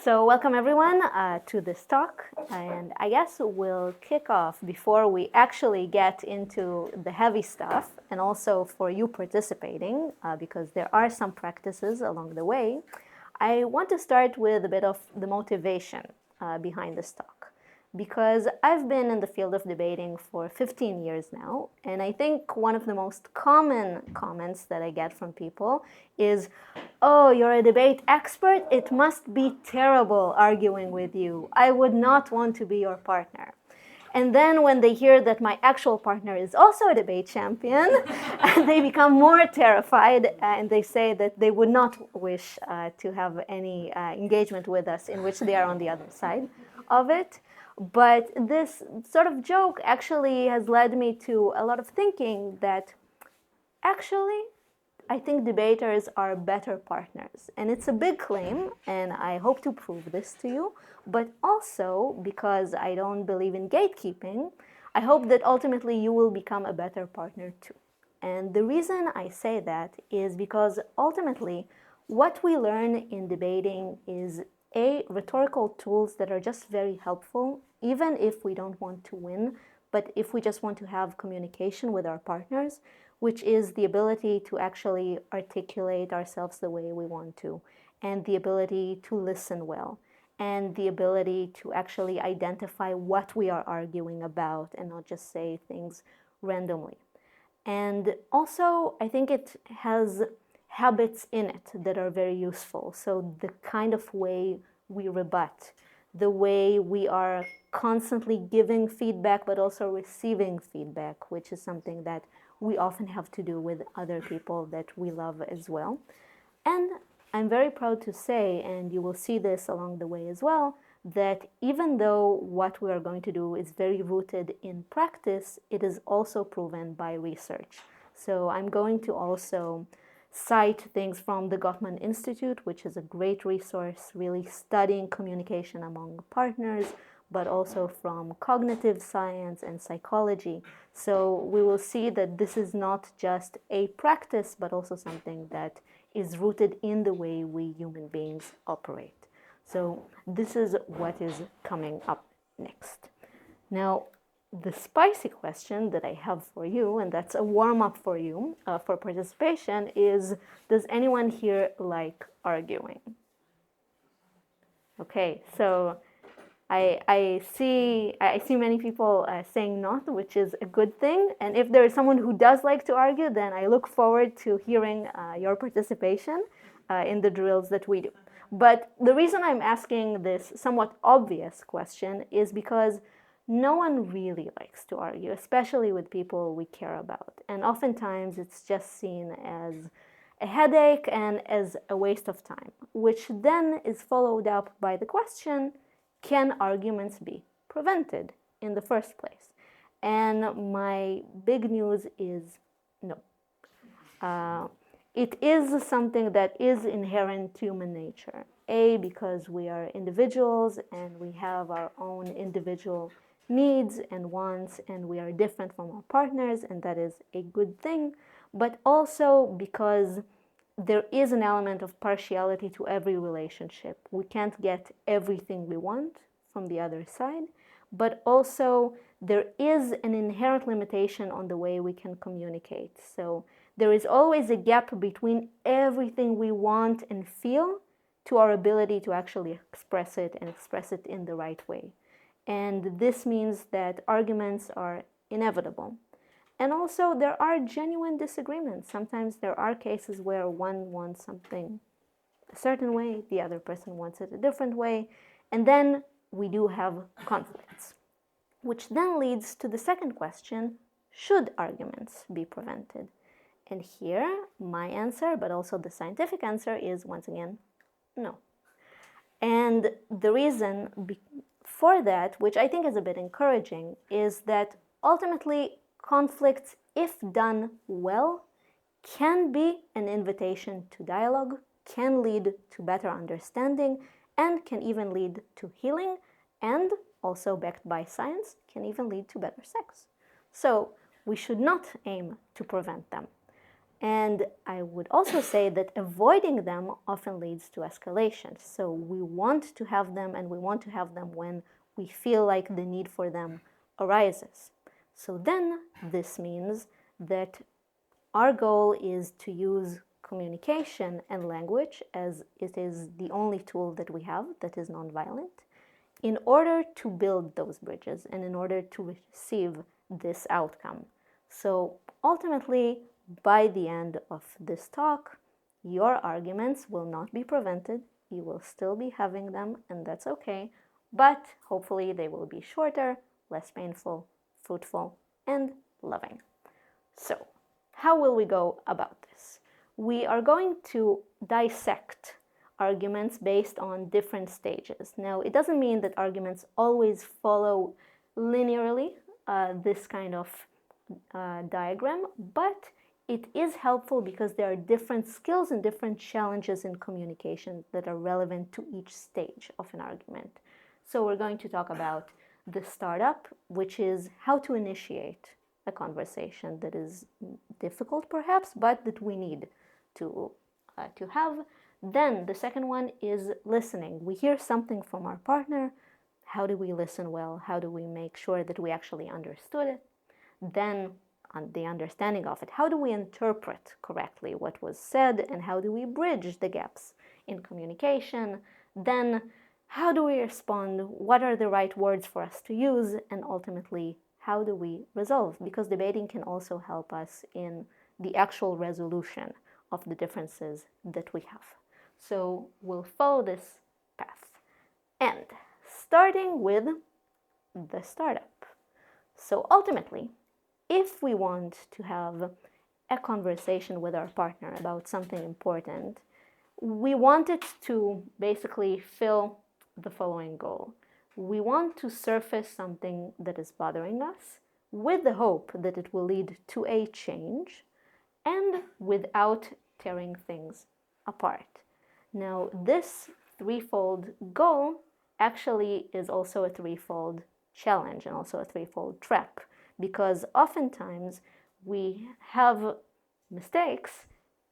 So welcome everyone to this talk, and I guess we'll kick off before we actually get into the heavy stuff, and also for you participating, because there are some practices along the way. I want to start with a bit of the motivation behind this talk, because I've been in the field of debating for 15 years now, and I think one of the most common comments that I get from people is, "Oh, you're a debate expert? It must be terrible arguing with you. I would not want to be your partner." And then when they hear that my actual partner is also a debate champion, they become more terrified, and they say that they would not wish to have any engagement with us in which they are on the other side of it. But this sort of joke actually has led me to a lot of thinking that actually I think debaters are better partners. And it's a big claim, and I hope to prove this to you. But also, because I don't believe in gatekeeping, I hope that ultimately you will become a better partner too. And the reason I say that is because ultimately, what we learn in debating is rhetorical tools that are just very helpful, even if we don't want to win, but if we just want to have communication with our partners, which is the ability to actually articulate ourselves the way we want to, and the ability to listen well, and the ability to actually identify what we are arguing about and not just say things randomly. And also, I think it has habits in it that are very useful. So the kind of way we rebut, the way we are constantly giving feedback but also receiving feedback, which is something that we often have to do with other people that we love as well. And I'm very proud to say, and you will see this along the way as well, that even though what we are going to do is very rooted in practice, it is also proven by research. So I'm going to also cite things from the Gottman Institute, which is a great resource really studying communication among partners, but also from cognitive science and psychology. So we will see that this is not just a practice, but also something that is rooted in the way we human beings operate. So this is what is coming up next. Now, the spicy question that I have for you, and that's a warm-up for you for participation, is, does anyone here like arguing? Okay, so I see many people saying not, which is a good thing. And if there is someone who does like to argue, then I look forward to hearing your participation in the drills that we do. But the reason I'm asking this somewhat obvious question is because no one really likes to argue, especially with people we care about. And oftentimes it's just seen as a headache and as a waste of time, which then is followed up by the question, can arguments be prevented in the first place? And my big news is no. It is something that is inherent to human nature. Because we are individuals and we have our own individual needs and wants, and we are different from our partners, and that is a good thing. But also because there is an element of partiality to every relationship. We can't get everything we want from the other side, but also there is an inherent limitation on the way we can communicate. So there is always a gap between everything we want and feel to our ability to actually express it and express it in the right way. And this means that arguments are inevitable. And also, there are genuine disagreements. Sometimes there are cases where one wants something a certain way, the other person wants it a different way, and then we do have conflicts. Which then leads to the second question, should arguments be prevented? And here, my answer, but also the scientific answer, is once again, no. And the reason for that, which I think is a bit encouraging, is that ultimately conflicts, if done well, can be an invitation to dialogue, can lead to better understanding, and can even lead to healing, and also backed by science, can even lead to better sex. So we should not aim to prevent them. And I would also say that avoiding them often leads to escalation. So we want to have them, and we want to have them when we feel like the need for them arises. So then this means that our goal is to use communication and language, as it is the only tool that we have that is nonviolent, in order to build those bridges and in order to receive this outcome. So ultimately, by the end of this talk, your arguments will not be prevented. You will still be having them, and that's okay. But hopefully they will be shorter, less painful, fruitful, and loving. So, how will we go about this? We are going to dissect arguments based on different stages. Now, it doesn't mean that arguments always follow linearly this kind of diagram, but it is helpful because there are different skills and different challenges in communication that are relevant to each stage of an argument. So we're going to talk about the startup, which is how to initiate a conversation that is difficult perhaps, but that we need to have. Then the second one is listening. We hear something from our partner. How do we listen well? How do we make sure that we actually understood it? Then on the understanding of it, how do we interpret correctly what was said, and how do we bridge the gaps in communication? Then how do we respond? What are the right words for us to use? And ultimately, how do we resolve? Because debating can also help us in the actual resolution of the differences that we have. So we'll follow this path. And starting with the startup. So ultimately, if we want to have a conversation with our partner about something important, we want it to basically fill the following goal. We want to surface something that is bothering us with the hope that it will lead to a change and without tearing things apart. Now, this threefold goal actually is also a threefold challenge and also a threefold trap, because oftentimes we have mistakes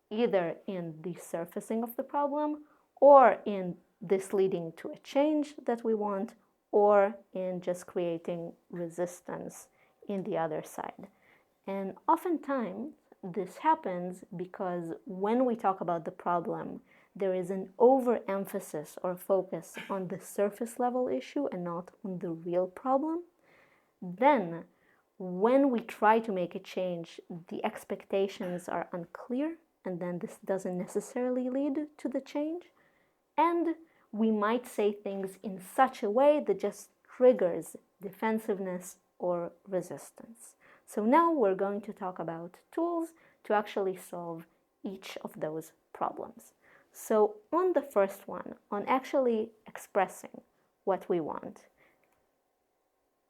either in the surfacing of the problem, or in this leading to a change that we want, or in just creating resistance in the other side. And oftentimes this happens because when we talk about the problem, there is an overemphasis or focus on the surface level issue and not on the real problem. Then when we try to make a change, the expectations are unclear, and then this doesn't necessarily lead to the change. And we might say things in such a way that just triggers defensiveness or resistance. So now we're going to talk about tools to actually solve each of those problems. So on the first one, on actually expressing what we want,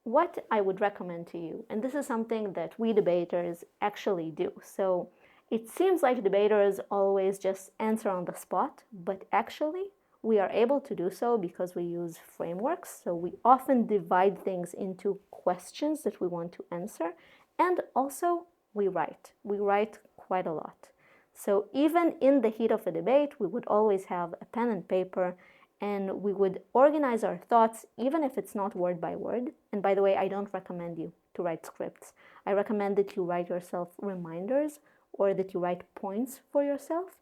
what I would recommend to you, and this is something that we debaters actually do. So it seems like debaters always just answer on the spot, but actually we are able to do so because we use frameworks. So we often divide things into questions that we want to answer, and also we write. We write quite a lot. So even in the heat of a debate, we would always have a pen and paper, and we would organize our thoughts, even if it's not word by word. And by the way, I don't recommend you to write scripts. I recommend that you write yourself reminders or that you write points for yourself.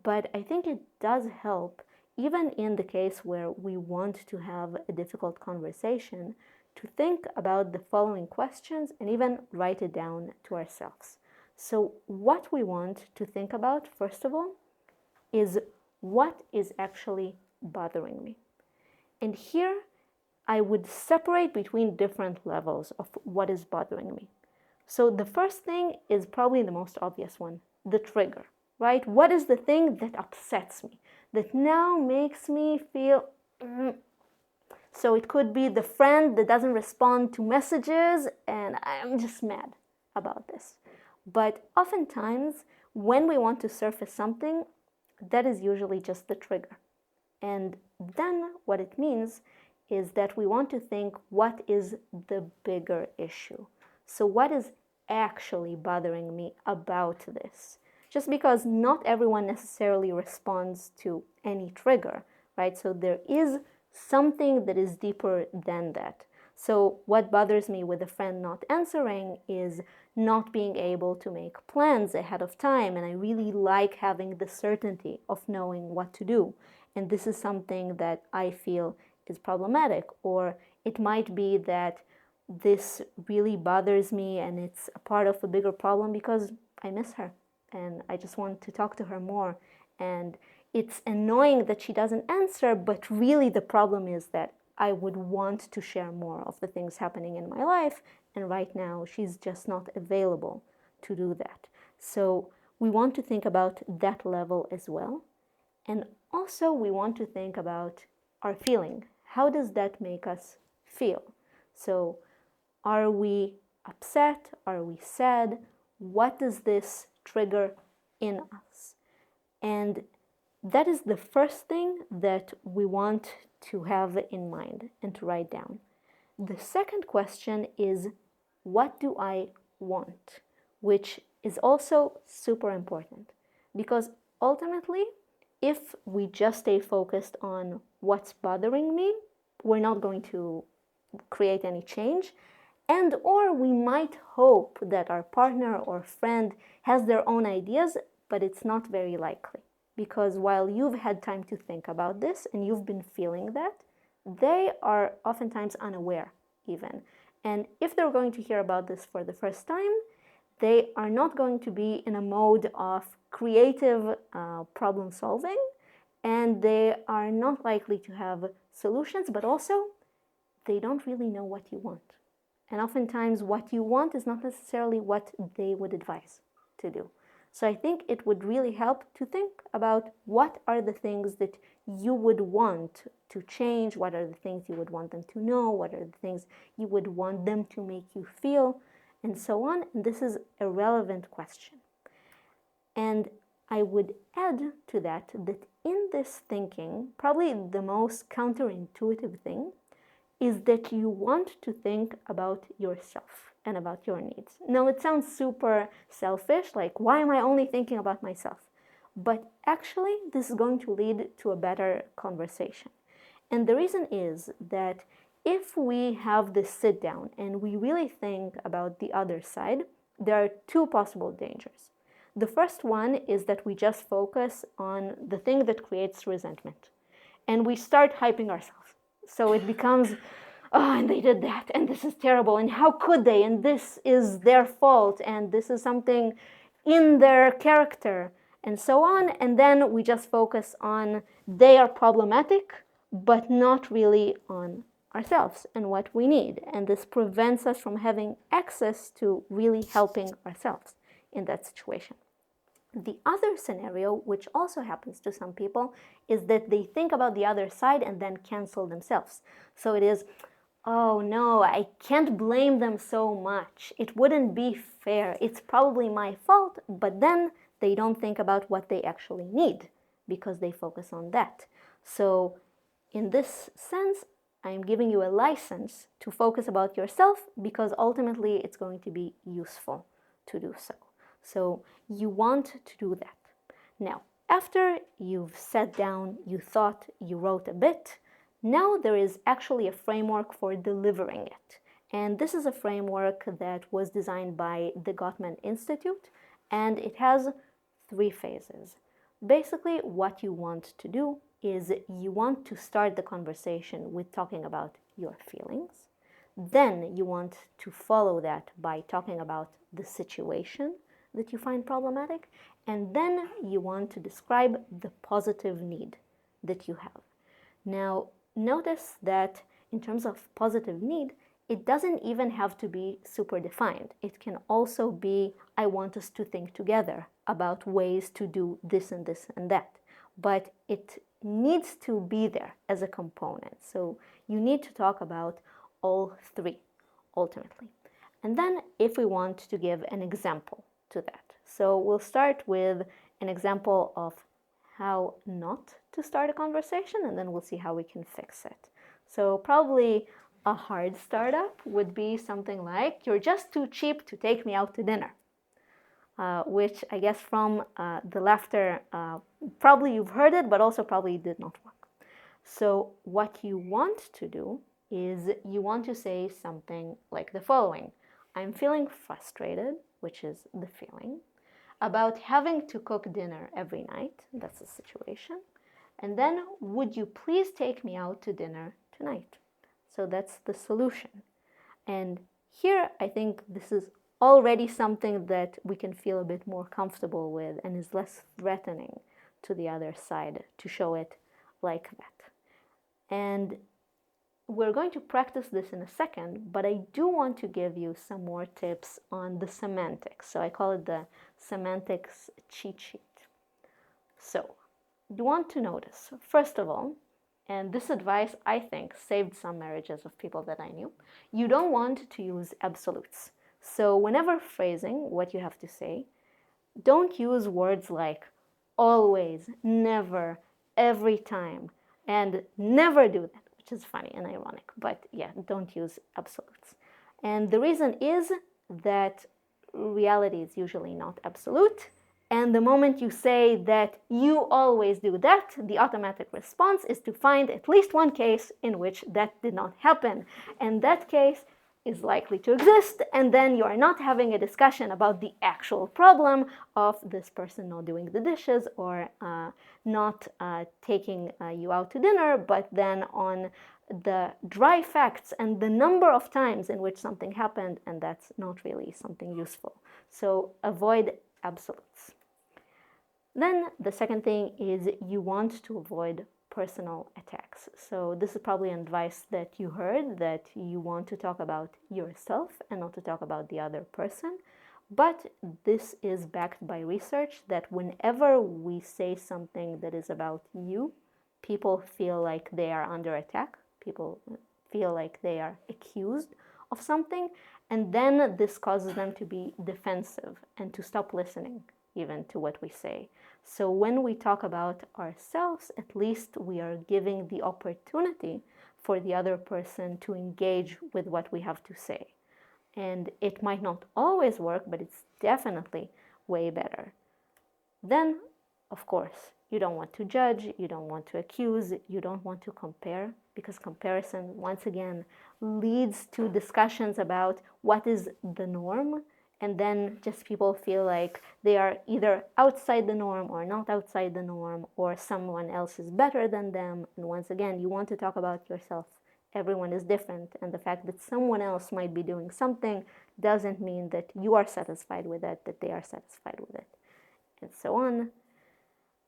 But I think it does help, even in the case where we want to have a difficult conversation, to think about the following questions and even write it down to ourselves. So what we want to think about, first of all, is what is actually bothering me. And here I would separate between different levels of what is bothering me. So the first thing is probably the most obvious one, the trigger, right? What is the thing that upsets me, that now makes me feel... So it could be the friend that doesn't respond to messages and I'm just mad about this. But oftentimes when we want to surface something, that is usually just the trigger. And then what it means is that we want to think, what is the bigger issue? So what is actually bothering me about this? just because not everyone necessarily responds to any trigger, right? So there is something that is deeper than that. So what bothers me with a friend not answering is not being able to make plans ahead of time, and I really like having the certainty of knowing what to do. And this is something that I feel is problematic. Or it might be that this really bothers me and it's a part of a bigger problem because I miss her and I just want to talk to her more. And it's annoying that she doesn't answer, but really the problem is that I would want to share more of the things happening in my life, and right now she's just not available to do that. So we want to think about that level as well. And also we want to think about our feeling. How does that make us feel? So are we upset? Are we sad? What does this trigger in us? And that is the first thing that we want to have in mind and to write down. The second question is, what do I want? Which is also super important, because ultimately, if we just stay focused on what's bothering me, we're not going to create any change. And or we might hope that our partner or friend has their own ideas, but it's not very likely. Because while you've had time to think about this and you've been feeling that, they are oftentimes unaware even. And if they're going to hear about this for the first time, they are not going to be in a mode of creative problem solving, and they are not likely to have solutions, but also they don't really know what you want. And oftentimes what you want is not necessarily what they would advise to do. So I think it would really help to think about what are the things that you would want to change, what are the things you would want them to know, what are the things you would want them to make you feel, and so on. And this is a relevant question. And I would add to that in this thinking, probably the most counterintuitive thing is that you want to think about yourself and about your needs. Now, it sounds super selfish, like, why am I only thinking about myself? But actually, this is going to lead to a better conversation. And the reason is that if we have this sit down and we really think about the other side, there are two possible dangers. The first one is that we just focus on the thing that creates resentment, and we start hyping ourselves. So it becomes, oh, and they did that, and this is terrible, and how could they, and this is their fault, and this is something in their character, and so on. And then we just focus on they are problematic, but not really on ourselves and what we need. And this prevents us from having access to really helping ourselves in that situation. The other scenario, which also happens to some people, is that they think about the other side and then cancel themselves. So it is, oh no, I can't blame them so much. It wouldn't be fair. It's probably my fault, but then they don't think about what they actually need because they focus on that. So in this sense, I'm giving you a license to focus about yourself because ultimately it's going to be useful to do so. So you want to do that. Now, after you've sat down, you thought, you wrote a bit, now there is actually a framework for delivering it. And this is a framework that was designed by the Gottman Institute, and it has 3 phases. Basically, what you want to do is you want to start the conversation with talking about your feelings. Then you want to follow that by talking about the situation that you find problematic, and then you want to describe the positive need that you have. Now, notice that in terms of positive need, it doesn't even have to be super defined. It can also be, I want us to think together about ways to do this and this and that. But it needs to be there as a component. So you need to talk about all 3 ultimately. And then if we want to give an example to that. So we'll start with an example of how not to start a conversation, and then we'll see how we can fix it. So probably a hard startup would be something like, you're just too cheap to take me out to dinner. which I guess from the laughter, probably you've heard it, but also probably it did not work. So what you want to do is you want to say something like the following. I'm feeling frustrated, which is the feeling, about having to cook dinner every night. That's the situation. And then, would you please take me out to dinner tonight? So that's the solution. And here, I think this is already something that we can feel a bit more comfortable with and is less threatening to the other side to show it like that. And we're going to practice this in a second, but I do want to give you some more tips on the semantics. So I call it the semantics cheat sheet. So you want to notice, first of all, and this advice, I think, saved some marriages of people that I knew, you don't want to use absolutes. So whenever phrasing what you have to say, don't use words like always, never, every time, and never do that, which is funny and ironic, but yeah, don't use absolutes. And the reason is that reality is usually not absolute, and the moment you say that you always do that, the automatic response is to find at least one case in which that did not happen, and that case is likely to exist, and then you are not having a discussion about the actual problem of this person not doing the dishes or not taking you out to dinner, but then on the dry facts and the number of times in which something happened, and that's not really something useful. So avoid absolutes. Then the second thing is you want to avoid personal attacks. So this is probably advice that you heard, that you want to talk about yourself and not to talk about the other person. But this is backed by research that whenever we say something that is about you, people feel like they are under attack. People feel like they are accused of something. And then this causes them to be defensive and to stop listening even to what we say. So when we talk about ourselves, at least we are giving the opportunity for the other person to engage with what we have to say. And it might not always work, but it's definitely way better. Then, of course, you don't want to judge, you don't want to accuse, you don't want to compare, because comparison, once again, leads to discussions about what is the norm, and then just people feel like they are either outside the norm or not outside the norm, or someone else is better than them. And once again, you want to talk about yourself. Everyone is different, and the fact that someone else might be doing something doesn't mean that you are satisfied with it, that they are satisfied with it, and so on.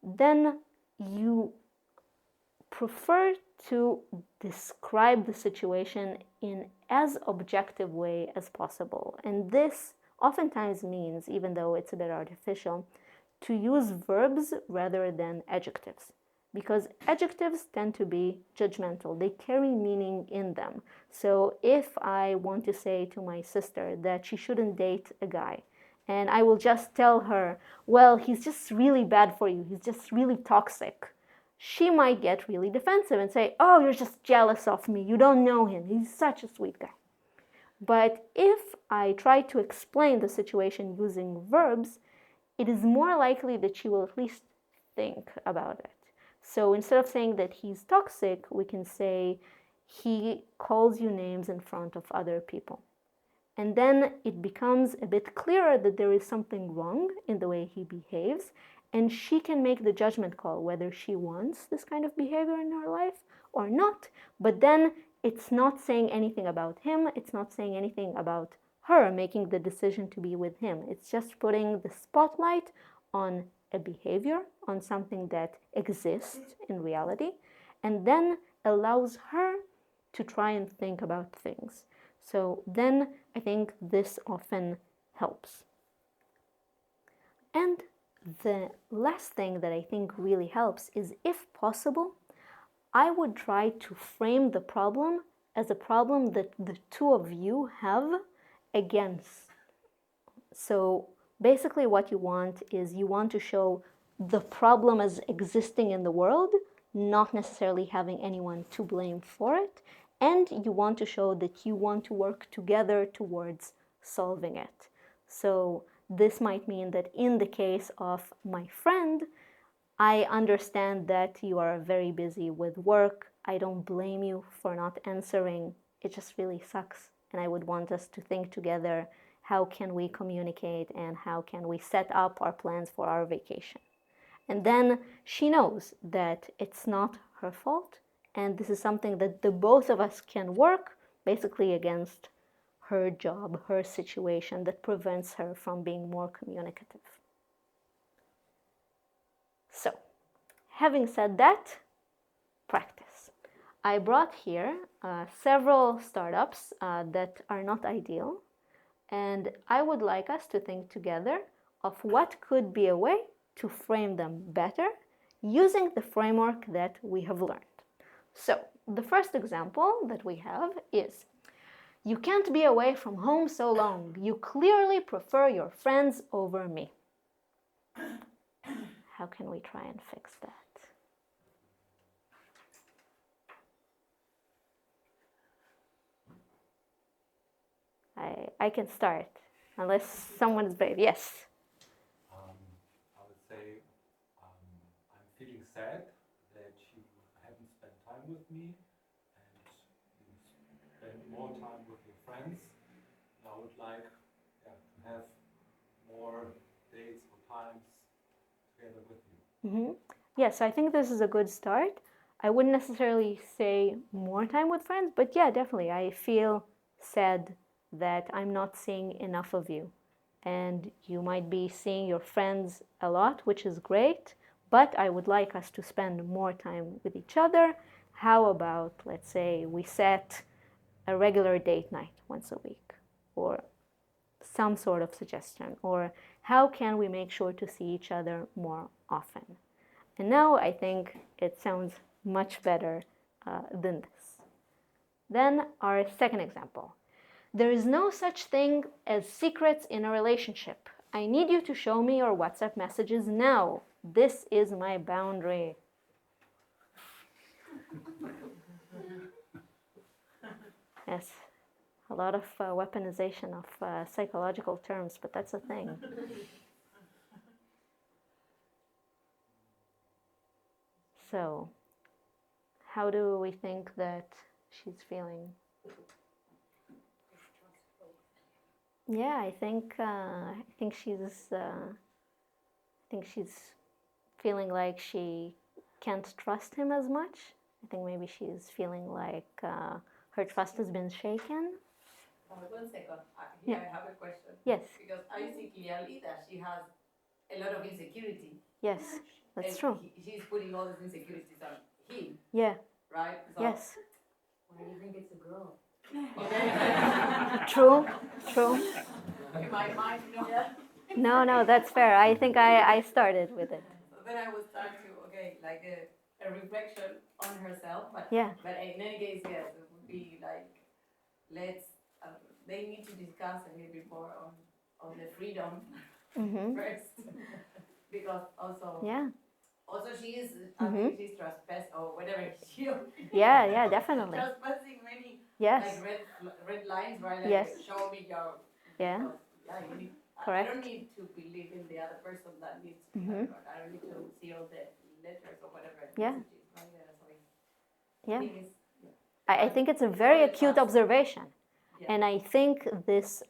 Then you prefer to describe the situation in as objective way as possible. And this oftentimes means, even though it's a bit artificial, to use verbs rather than adjectives. Because adjectives tend to be judgmental. They carry meaning in them. So if I want to say to my sister that she shouldn't date a guy, and I will just tell her, well, he's just really bad for you, he's just really toxic, she might get really defensive and say, oh, you're just jealous of me, you don't know him, he's such a sweet guy. But if I try to explain the situation using verbs, it is more likely that she will at least think about it. So instead of saying that he's toxic, we can say he calls you names in front of other people. And then it becomes a bit clearer that there is something wrong in the way he behaves, and she can make the judgment call whether she wants this kind of behavior in her life or not. But then it's not saying anything about him, it's not saying anything about her making the decision to be with him. It's just putting the spotlight on a behavior, on something that exists in reality, and then allows her to try and think about things. So then I think this often helps. And the last thing that I think really helps is, if possible, I would try to frame the problem as a problem that the two of you have against. So basically what you want is you want to show the problem as existing in the world, not necessarily having anyone to blame for it, and you want to show that you want to work together towards solving it. So this might mean that in the case of my friend, I understand that you are very busy with work. I don't blame you for not answering. It just really sucks. And I would want us to think together, how can we communicate and how can we set up our plans for our vacation? And then she knows that it's not her fault, and this is something that the both of us can work basically against her job, her situation that prevents her from being more communicative. So, having said that, practice. I brought here several startups that are not ideal, and I would like us to think together of what could be a way to frame them better using the framework that we have learned. So, the first example that we have is, you can't be away from home so long. You clearly prefer your friends over me. How can we try and fix that? I can start, unless someone is brave. Yes? I would say I'm feeling sad that you haven't spent time with me and you spend more time with your friends. And I would like to have more dates or times together with you. Mm-hmm. Yes, I think this is a good start. I wouldn't necessarily say more time with friends, but yeah, definitely. I feel sad that I'm not seeing enough of you. And you might be seeing your friends a lot, which is great, but I would like us to spend more time with each other. How about, let's say, we set a regular date night once a week, or some sort of suggestion, or how can we make sure to see each other more often? And now I think it sounds much better than this. Then our second example. There is no such thing as secrets in a relationship. I need you to show me your WhatsApp messages now. This is my boundary. Yes, a lot of weaponization of psychological terms, but that's a thing. So, how do we think that she's feeling? Yeah, I think she's feeling like she can't trust him as much. I think maybe she's feeling like her trust has been shaken. 1 second. Yeah. I have a question. Yes. Because I see clearly that she has a lot of insecurity. Yes, that's true. She's putting all these insecurities on him. Yeah. Right? So Yes. why do you think it's a girl? True. True. In my mind, No, that's fair. I think I started with it. So then I was trying to, like a reflection on herself. But Yeah. But in any case, yes, it would be like, they need to discuss a little bit more on the freedom first. Because also, she is, I think she's trespassing or whatever she Yeah, definitely. trespassing many Yes. like red lines, right? Like, Yes. show me your. Yeah. Because, you need. Correct. I don't need to believe in the other person that needs. I don't need to see all the letters or whatever. Yeah. Messages, right? Yeah. I I think it's a very acute observation. Yeah. And I think this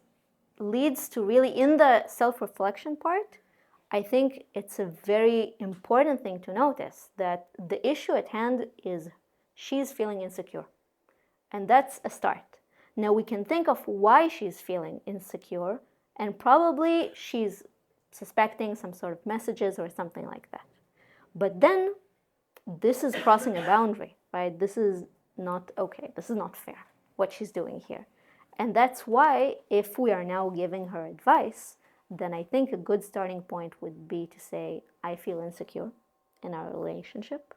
leads to really, in the self-reflection part, I think it's a very important thing to notice that the issue at hand is she's feeling insecure. And that's a start. Now we can think of why she's feeling insecure, and probably she's suspecting some sort of messages or something like that. But then this is crossing a boundary, right? This is not okay. This is not fair, what she's doing here. And that's why, if we are now giving her advice, then I think a good starting point would be to say, I feel insecure in our relationship.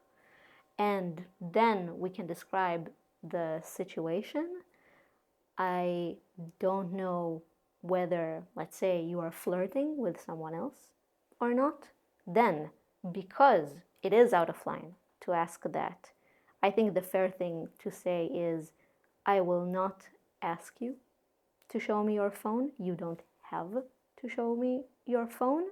And then we can describe the situation. I don't know whether, let's say, you are flirting with someone else or not. Then, because it is out of line to ask that, I think the fair thing to say is, I will not ask you to show me your phone. You don't have to show me your phone,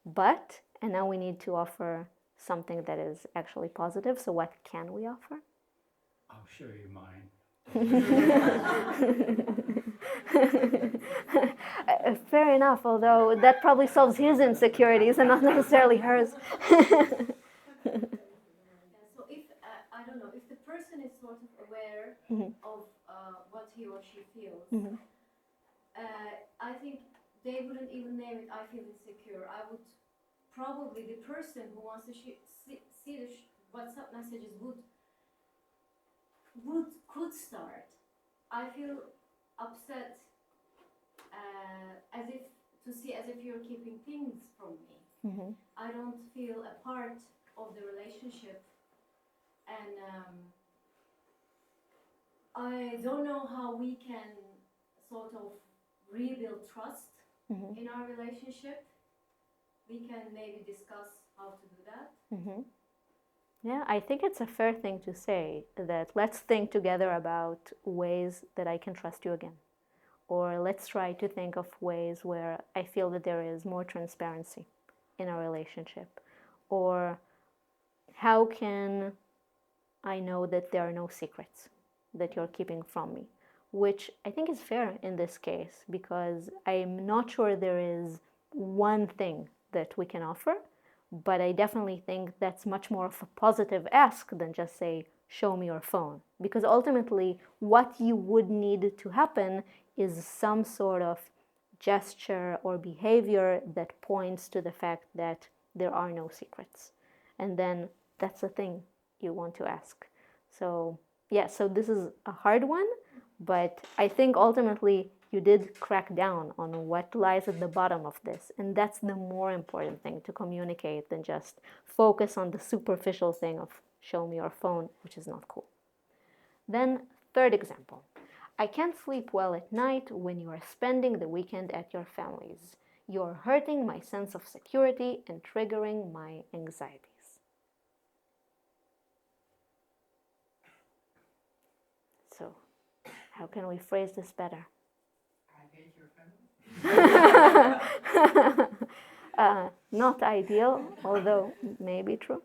but, and now we need to offer something that is actually positive. So what can we offer? I'll show you mine. Fair enough, although that probably solves his insecurities and not necessarily hers. So if, I don't know, if the person is sort of aware of what he or she feels, I think they wouldn't even name it, I feel insecure. I would probably, the person who wants to see the WhatsApp messages could start. I feel upset as if you're keeping things from me. I don't feel a part of the relationship, and I don't know how we can sort of rebuild trust in our relationship. We can maybe discuss how to do that. Yeah, I think it's a fair thing to say that let's think together about ways that I can trust you again. Or let's try to think of ways where I feel that there is more transparency in our relationship. Or how can I know that there are no secrets that you're keeping from me? Which I think is fair in this case, because I'm not sure there is one thing that we can offer, but I definitely think that's much more of a positive ask than just say, show me your phone. Because ultimately, what you would need to happen is some sort of gesture or behavior that points to the fact that there are no secrets. And then that's the thing you want to ask. So yeah, so this is a hard one, but I think ultimately you did crack down on what lies at the bottom of this. And that's the more important thing to communicate than just focus on the superficial thing of show me your phone, which is not cool. Then, third example. I can't sleep well at night when you are spending the weekend at your family's. You're hurting my sense of security and triggering my anxieties. So, how can we phrase this better? I hate your family. Not ideal, although maybe true.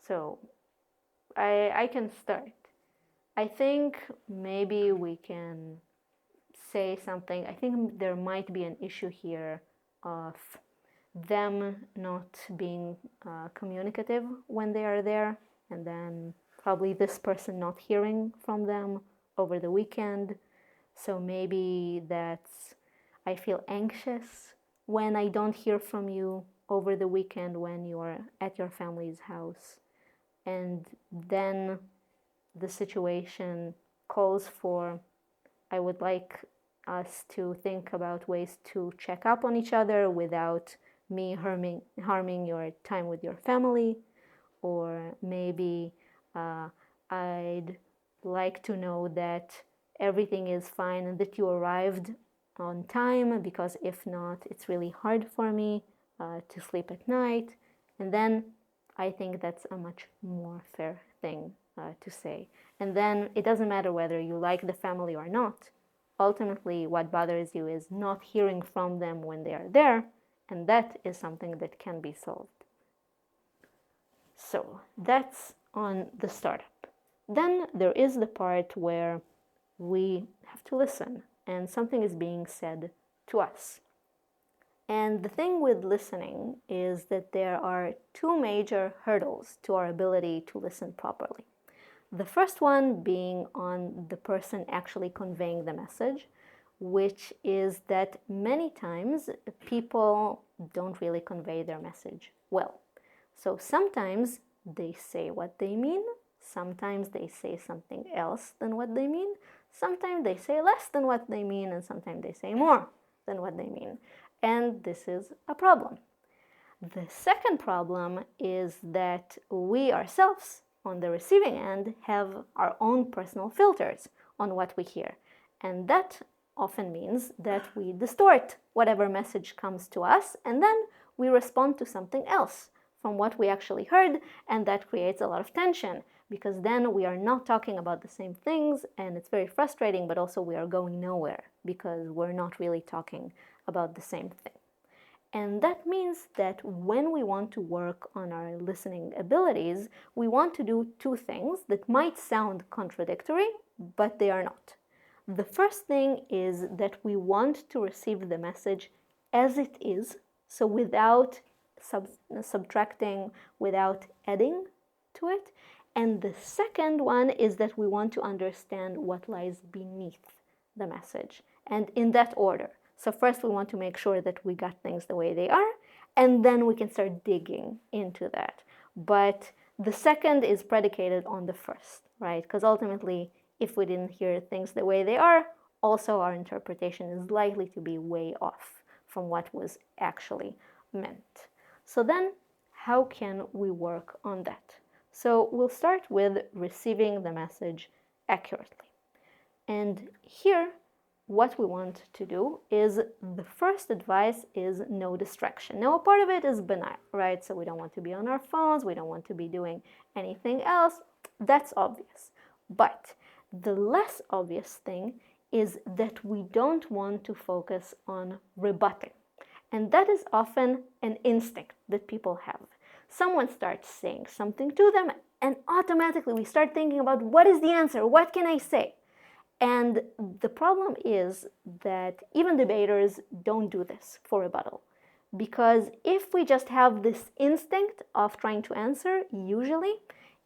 So I can start. I think maybe we can say something. I think there might be an issue here of them not being communicative when they are there, and then probably this person not hearing from them over the weekend. So maybe that's, I feel anxious when I don't hear from you over the weekend when you're at your family's house. And then the situation calls for, I would like us to think about ways to check up on each other without me harming your time with your family. Or maybe I'd like to know that everything is fine and that you arrived on time, because if not, it's really hard for me to sleep at night. And then I think that's a much more fair thing to say. And then it doesn't matter whether you like the family or not. Ultimately, what bothers you is not hearing from them when they are there, and that is something that can be solved. So that's on the startup. Then there is the part where we have to listen and something is being said to us. And the thing with listening is that there are two major hurdles to our ability to listen properly. The first one being on the person actually conveying the message, which is that many times people don't really convey their message well. So sometimes they say what they mean, sometimes they say something else than what they mean, sometimes they say less than what they mean, and sometimes they say more than what they mean. And this is a problem. The second problem is that we ourselves, on the receiving end, have our own personal filters on what we hear. And that often means that we distort whatever message comes to us, and then we respond to something else from what we actually heard, and that creates a lot of tension because then we are not talking about the same things and it's very frustrating, but also we are going nowhere because we're not really talking about the same thing. And that means that when we want to work on our listening abilities, we want to do two things that might sound contradictory, but they are not. The first thing is that we want to receive the message as it is, so without subtracting, without adding to it. And the second one is that we want to understand what lies beneath the message, and in that order. So first we want to make sure that we got things the way they are, and then we can start digging into that. But the second is predicated on the first, right? Because ultimately, if we didn't hear things the way they are, also our interpretation is likely to be way off from what was actually meant. So then, how can we work on that? So we'll start with receiving the message accurately. And here, what we want to do is, the first advice is no distraction. Now, a part of it is benign, right? So we don't want to be on our phones, we don't want to be doing anything else. That's obvious. But the less obvious thing is that we don't want to focus on rebutting. And that is often an instinct that people have. Someone starts saying something to them, and automatically we start thinking about what is the answer? What can I say? And the problem is that even debaters don't do this for rebuttal. Because if we just have this instinct of trying to answer, usually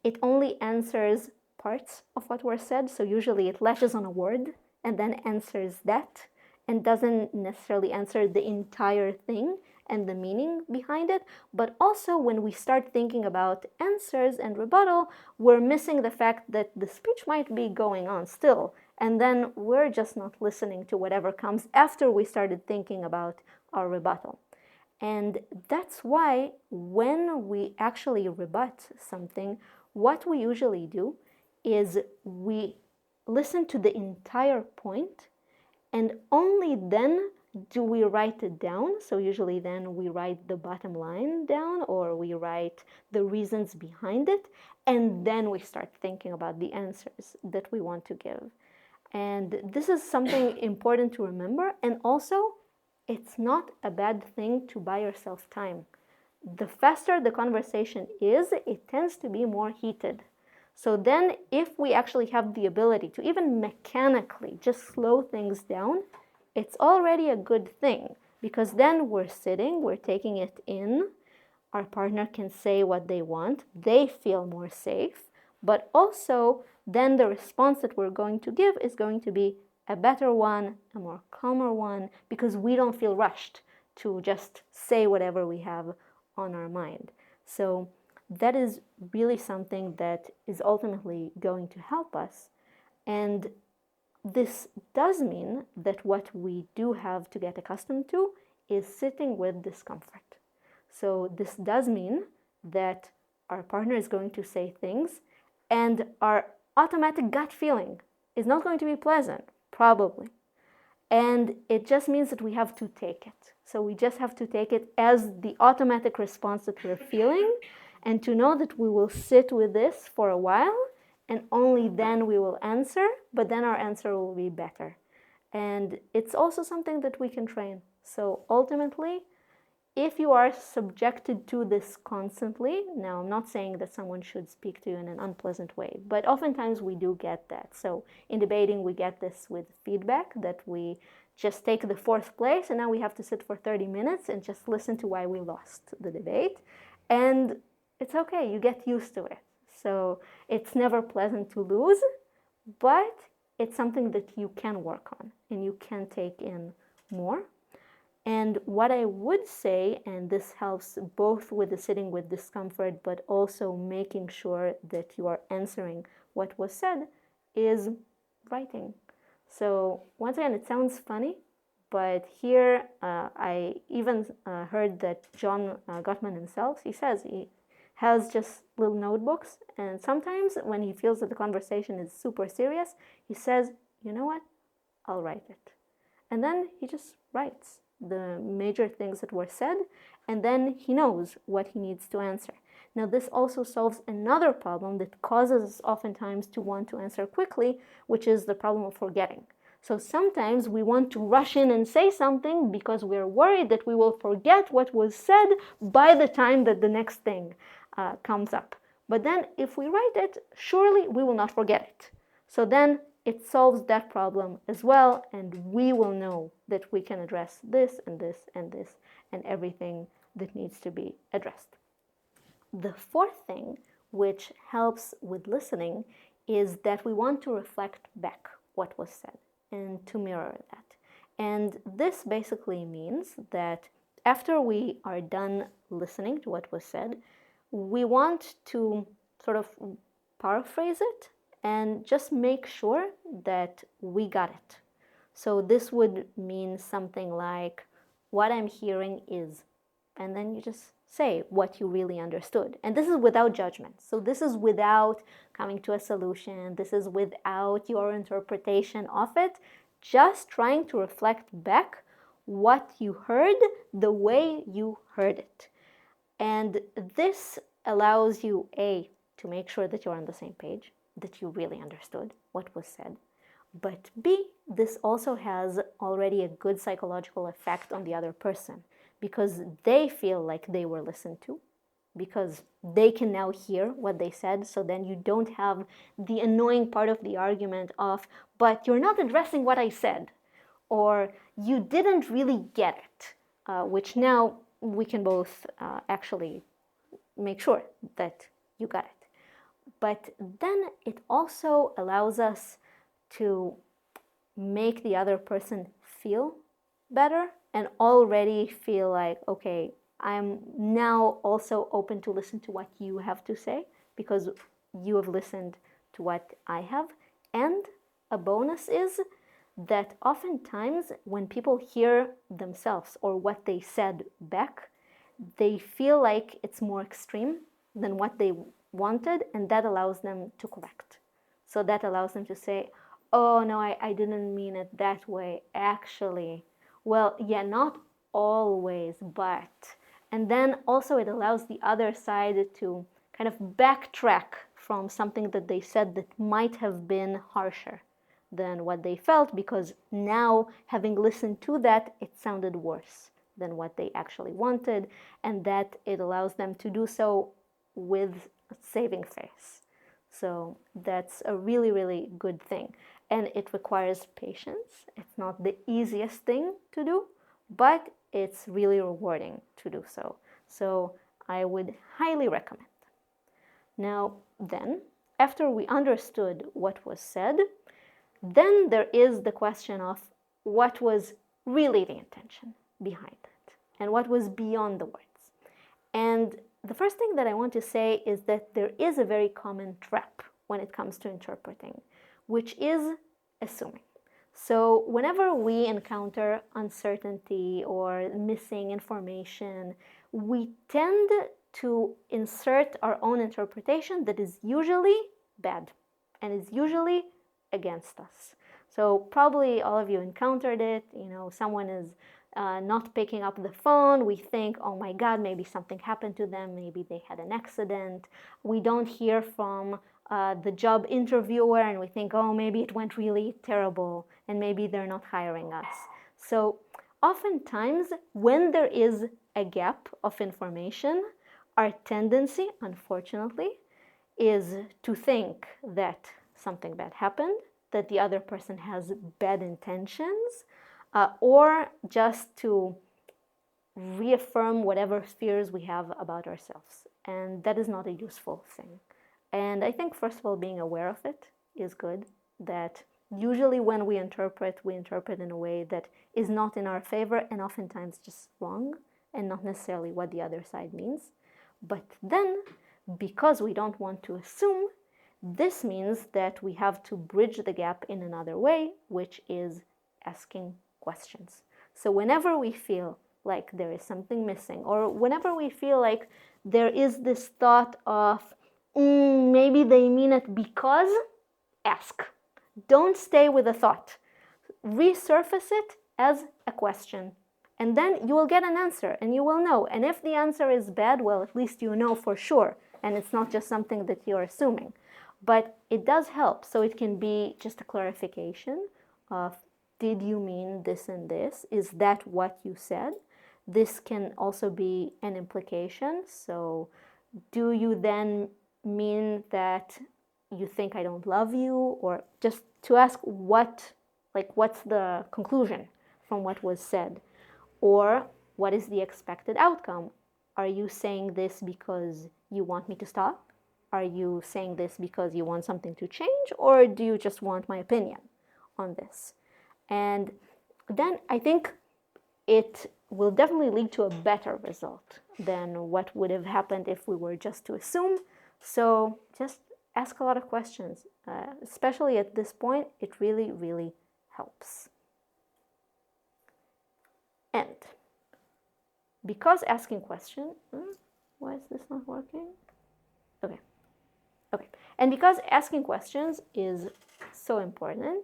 it only answers parts of what were said. So usually it latches on a word and then answers that and doesn't necessarily answer the entire thing and the meaning behind it. But also when we start thinking about answers and rebuttal, we're missing the fact that the speech might be going on still. And then we're just not listening to whatever comes after we started thinking about our rebuttal. And that's why when we actually rebut something, what we usually do is we listen to the entire point, and only then do we write it down. So usually then we write the bottom line down, or we write the reasons behind it, and then we start thinking about the answers that we want to give. And this is something important to remember. And also, it's not a bad thing to buy yourself time. The faster the conversation is, it tends to be more heated. So then if we actually have the ability to even mechanically just slow things down, it's already a good thing, because then we're sitting, we're taking it in, our partner can say what they want, they feel more safe, but also then the response that we're going to give is going to be a better one, a more calmer one, because we don't feel rushed to just say whatever we have on our mind. So that is really something that is ultimately going to help us. And this does mean that what we do have to get accustomed to is sitting with discomfort. So this does mean that our partner is going to say things, and our automatic gut feeling is not going to be pleasant, probably. And it just means that we have to take it. So we just have to take it as the automatic response that we're feeling, and to know that we will sit with this for a while, and only then we will answer, but then our answer will be better. And it's also something that we can train. So ultimately, if you are subjected to this constantly, now I'm not saying that someone should speak to you in an unpleasant way, but oftentimes we do get that. So in debating, we get this with feedback, that we just take the fourth place and now we have to sit for 30 minutes and just listen to why we lost the debate. And it's okay, you get used to it. So it's never pleasant to lose, but it's something that you can work on and you can take in more. And what I would say, and this helps both with the sitting with discomfort, but also making sure that you are answering what was said, is writing. So once again, it sounds funny, but here I even heard that John Gottman himself, he says he has just little notebooks, and sometimes when he feels that the conversation is super serious, he says, you know what, I'll write it. And then he just writes, the major things that were said, and then he knows what he needs to answer. Now, this also solves another problem that causes us oftentimes to want to answer quickly, which is the problem of forgetting. So sometimes we want to rush in and say something because we're worried that we will forget what was said by the time that the next thing comes up. But then if we write it, surely we will not forget it. So then it solves that problem as well, and we will know that we can address this and this and this and everything that needs to be addressed. The fourth thing which helps with listening is that we want to reflect back what was said and to mirror that. And this basically means that after we are done listening to what was said, we want to sort of paraphrase it and just make sure that we got it. So this would mean something like, what I'm hearing is, and then you just say what you really understood. And this is without judgment. So this is without coming to a solution. This is without your interpretation of it. Just trying to reflect back what you heard the way you heard it. And this allows you, A, to make sure that you're on the same page, that you really understood what was said. But B, this also has already a good psychological effect on the other person, because they feel like they were listened to, because they can now hear what they said. So then you don't have the annoying part of the argument of, but you're not addressing what I said, or you didn't really get it, which now we can both actually make sure that you got it. But then it also allows us to make the other person feel better and already feel like, okay, I'm now also open to listen to what you have to say because you have listened to what I have. And a bonus is that oftentimes when people hear themselves or what they said back, they feel like it's more extreme than what they wanted, and that allows them to correct. So that allows them to say, oh no, I didn't mean it that way, actually. Well, yeah, not always, but. And then also it allows the other side to kind of backtrack from something that they said that might have been harsher than what they felt, because now, having listened to that, it sounded worse than what they actually wanted, and that it allows them to do so with a saving face. So that's a really, really good thing. And it requires patience. It's not the easiest thing to do, but it's really rewarding to do so. So I would highly recommend. Now then, after we understood what was said, then there is the question of what was really the intention behind it and what was beyond the words. And the first thing that I want to say is that there is a very common trap when it comes to interpreting, which is assuming. So whenever we encounter uncertainty or missing information, we tend to insert our own interpretation that is usually bad and is usually against us. So probably all of you encountered it. Someone is not picking up the phone. We think, oh my God, maybe something happened to them. Maybe they had an accident. We don't hear from the job interviewer, and we think, oh, maybe it went really terrible and maybe they're not hiring us. So oftentimes when there is a gap of information, our tendency, unfortunately, is to think that something bad happened, that the other person has bad intentions, or just to reaffirm whatever fears we have about ourselves. And that is not a useful thing. And I think, first of all, being aware of it is good, that usually when we interpret in a way that is not in our favor and oftentimes just wrong and not necessarily what the other side means. But then, because we don't want to assume, this means that we have to bridge the gap in another way, which is asking questions. So whenever we feel like there is something missing, or whenever we feel like there is this thought of, maybe they mean it because, ask. Don't stay with a thought. Resurface it as a question And then you will get an answer and you will know. And if the answer is bad, well, at least you know for sure. And it's not just something that you're assuming. But it does help. So it can be just a clarification of, did you mean this and this? Is that what you said? This can also be an implication. So do you then mean that you think I don't love you? Or just to ask what's the conclusion from what was said? Or what is the expected outcome? Are you saying this because you want me to stop? Are you saying this because you want something to change? Or do you just want my opinion on this? And then I think it will definitely lead to a better result than what would have happened if we were just to assume. So just ask a lot of questions. Especially at this point, it really, really helps. And because asking questions, why is this not working? Okay. And because asking questions is so important,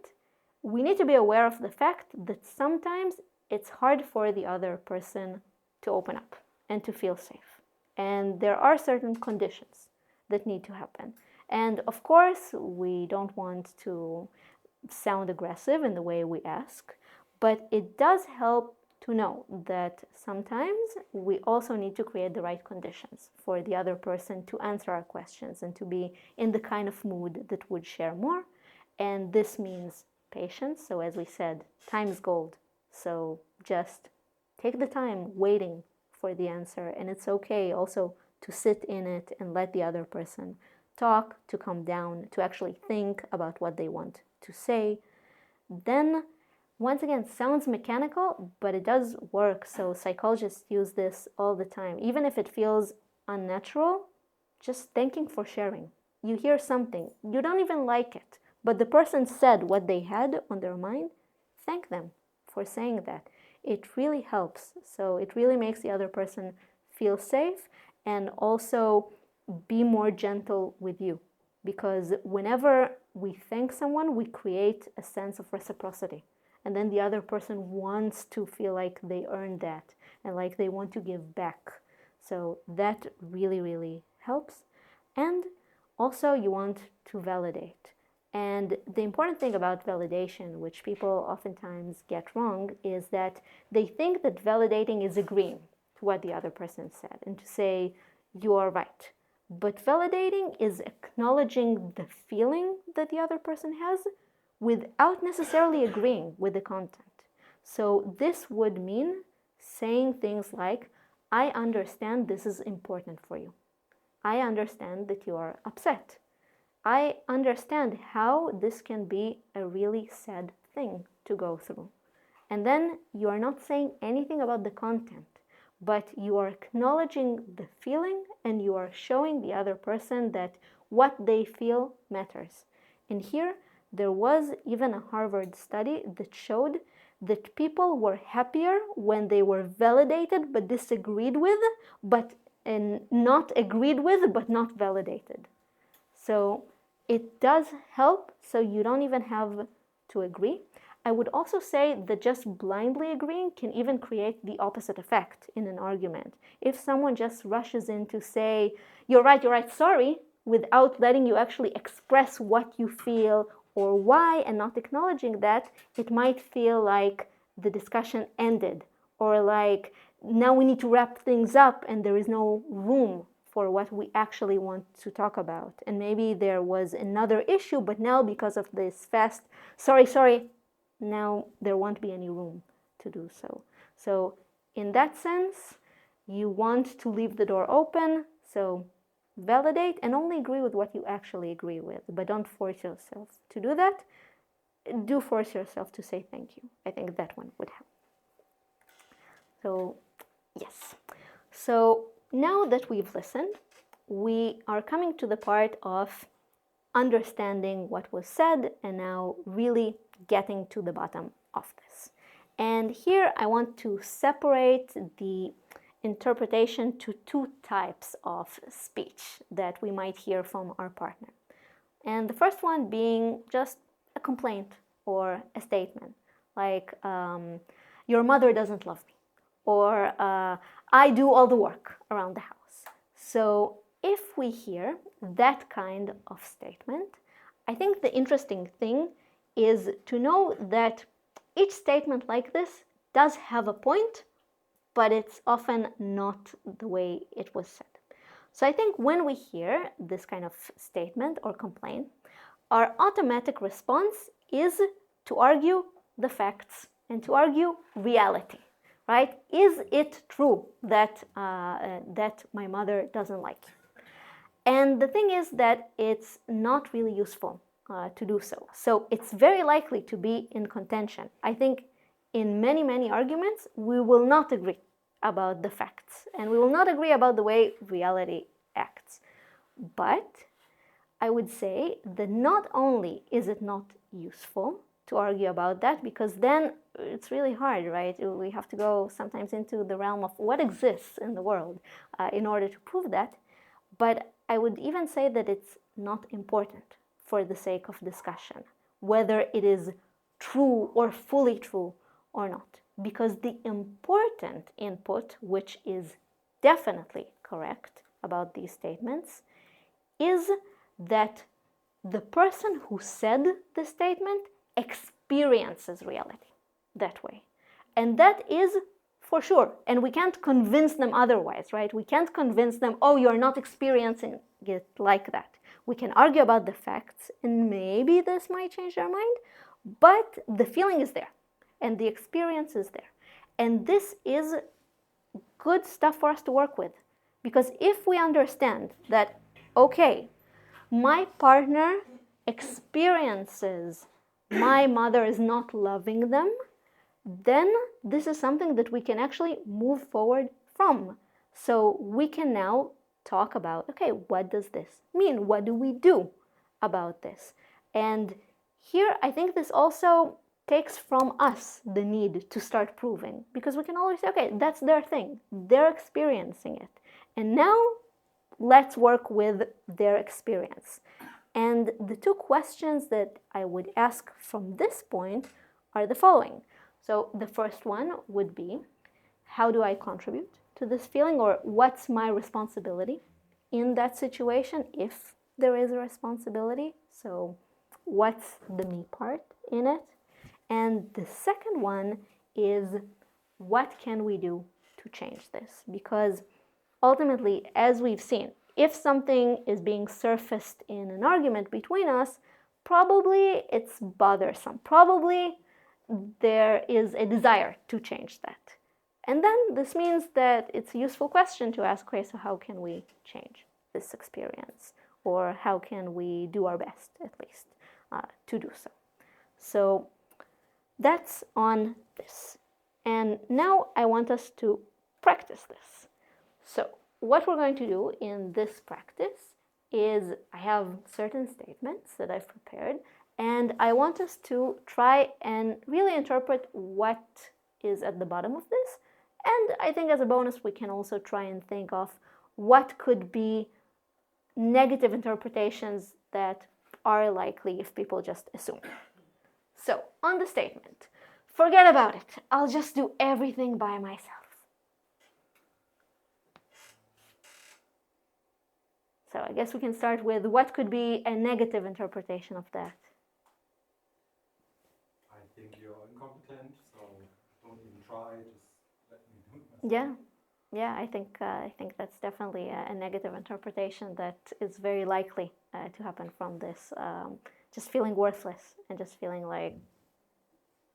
we need to be aware of the fact that sometimes it's hard for the other person to open up and to feel safe. And there are certain conditions that need to happen. And of course, we don't want to sound aggressive in the way we ask, but it does help to know that sometimes we also need to create the right conditions for the other person to answer our questions and to be in the kind of mood that would share more. And this means patience. So as we said, time is gold. So just take the time waiting for the answer. And it's okay also to sit in it and let the other person talk, to calm down, to actually think about what they want to say. Then, once again, sounds mechanical, but it does work. So psychologists use this all the time. Even if it feels unnatural, just thanking for sharing. You hear something, you don't even like it, but the person said what they had on their mind, thank them for saying that. It really helps. So it really makes the other person feel safe and also be more gentle with you. Because whenever we thank someone, we create a sense of reciprocity. And then the other person wants to feel like they earned that and like they want to give back. So that really, really helps. And also you want to validate. And the important thing about validation, which people oftentimes get wrong, is that they think that validating is agreeing to what the other person said and to say, you are right. But validating is acknowledging the feeling that the other person has without necessarily agreeing with the content. So this would mean saying things like, I understand this is important for you. I understand that you are upset. I understand how this can be a really sad thing to go through. And then you are not saying anything about the content, but you are acknowledging the feeling and you are showing the other person that what they feel matters. And here, there was even a Harvard study that showed that people were happier when they were validated but disagreed with, and not agreed with but not validated. So it does help, so you don't even have to agree. I would also say that just blindly agreeing can even create the opposite effect in an argument. If someone just rushes in to say, you're right, sorry, without letting you actually express what you feel or why, and not acknowledging that, it might feel like the discussion ended, or like now we need to wrap things up and there is no room for what we actually want to talk about. And maybe there was another issue, but now because of this fast, sorry, now there won't be any room to do so. So in that sense, you want to leave the door open, so validate and only agree with what you actually agree with, but don't force yourself to do that. Do force yourself to say thank you. I think that one would help. So, yes. So now that we've listened, we are coming to the part of understanding what was said and now really getting to the bottom of this. And here I want to separate the interpretation to two types of speech that we might hear from our partner. And the first one being just a complaint or a statement, like, your mother doesn't love me, or I do all the work around the house. So if we hear that kind of statement, I think the interesting thing is to know that each statement like this does have a point, but it's often not the way it was said. So I think when we hear this kind of statement or complaint, our automatic response is to argue the facts and to argue reality, right? Is it true that, that my mother doesn't like you? And the thing is that it's not really useful to do so. So it's very likely to be in contention. I think in many, many arguments, we will not agree about the facts and we will not agree about the way reality acts. But I would say that not only is it not useful to argue about that, because then it's really hard, right? We have to go sometimes into the realm of what exists in the world in order to prove that. But I would even say that it's not important for the sake of discussion, whether it is true or fully true or not. Because the important input, which is definitely correct about these statements, is that the person who said the statement experiences reality that way. And that is for sure. And we can't convince them otherwise, right? We can't convince them, oh, you're not experiencing it like that. We can argue about the facts, and maybe this might change their mind, but the feeling is there, and the experience is there. And this is good stuff for us to work with. Because if we understand that, okay, my partner experiences my mother is not loving them, then this is something that we can actually move forward from. So we can now talk about, okay, what does this mean? What do we do about this? And here I think this also takes from us the need to start proving, because we can always say, okay, that's their thing. They're experiencing it. And now let's work with their experience. And the two questions that I would ask from this point are the following. So the first one would be, how do I contribute to this feeling, or what's my responsibility in that situation if there is a responsibility? So what's the me part in it? And the second one is, what can we do to change this? Because ultimately, as we've seen, if something is being surfaced in an argument between us, probably it's bothersome. Probably there is a desire to change that. And then this means that it's a useful question to ask, okay, so how can we change this experience? Or how can we do our best, at least, to do so? So that's on this. And now I want us to practice this. So what we're going to do in this practice is, I have certain statements that I've prepared, and I want us to try and really interpret what is at the bottom of this. And I think as a bonus, we can also try and think of what could be negative interpretations that are likely if people just assume. So on the statement, forget about it. I'll just do everything by myself. So I guess we can start with what could be a negative interpretation of that. I think you're incompetent, so don't even try, just let me do it myself. Yeah, I think that's definitely a negative interpretation that is very likely to happen from this. Just feeling worthless and just feeling like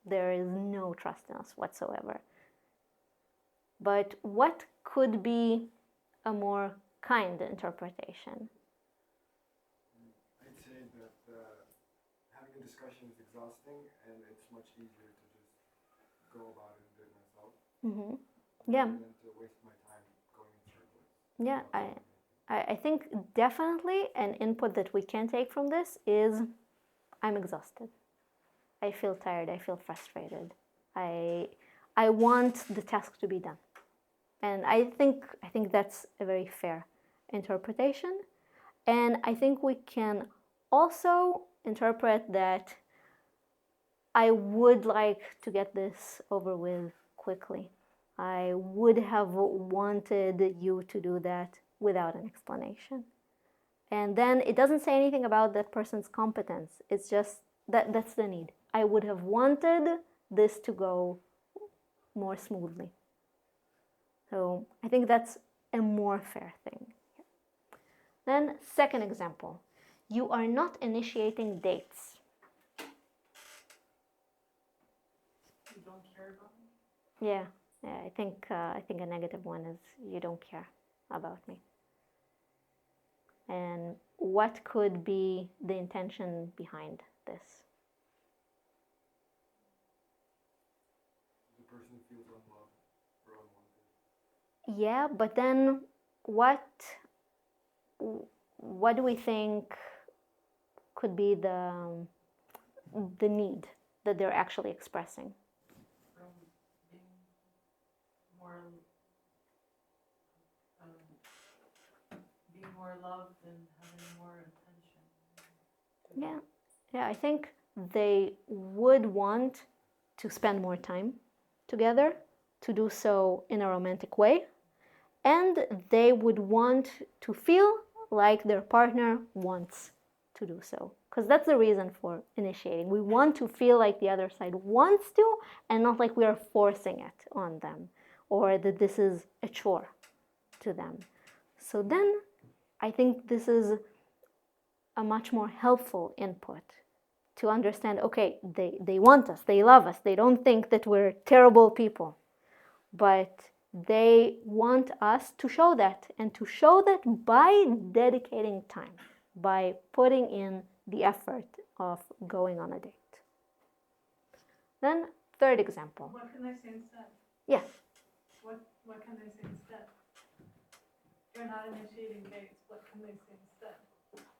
there is no trust in us whatsoever. But what could be a more kind interpretation? I'd say that having a discussion is exhausting, and it's much easier to just go about it and do it myself. Mm-hmm. Yeah. Than to waste my time going in circles. Yeah, I think definitely an input that we can take from this is, I'm exhausted. I feel tired. I feel frustrated. I want the task to be done. And I think that's a very fair interpretation. And I think we can also interpret that I would like to get this over with quickly. I would have wanted you to do that without an explanation. And then it doesn't say anything about that person's competence. It's just that's the need. I would have wanted this to go more smoothly. So I think that's a more fair thing. Then, second example, you are not initiating dates. You don't care about me? Yeah, I think a negative one is you don't care about me. And what could be the intention behind this? The person feels unloved or unwanted. Yeah, but then what do we think could be the need that they're actually expressing? From being more, being more loved and having more attention. Yeah, I think they would want to spend more time together, to do so in a romantic way, and they would want to feel like their partner wants to do so. Because that's the reason for initiating. We want to feel like the other side wants to, and not like we are forcing it on them, or that this is a chore to them. So then I think this is a much more helpful input to understand, okay, they want us, they love us, they don't think that we're terrible people, but they want us to show that, and to show that by dedicating time, by putting in the effort of going on a date. Then, third example. What can I say instead? Yeah. What can they say instead? You're not initiating dates. What can they say instead?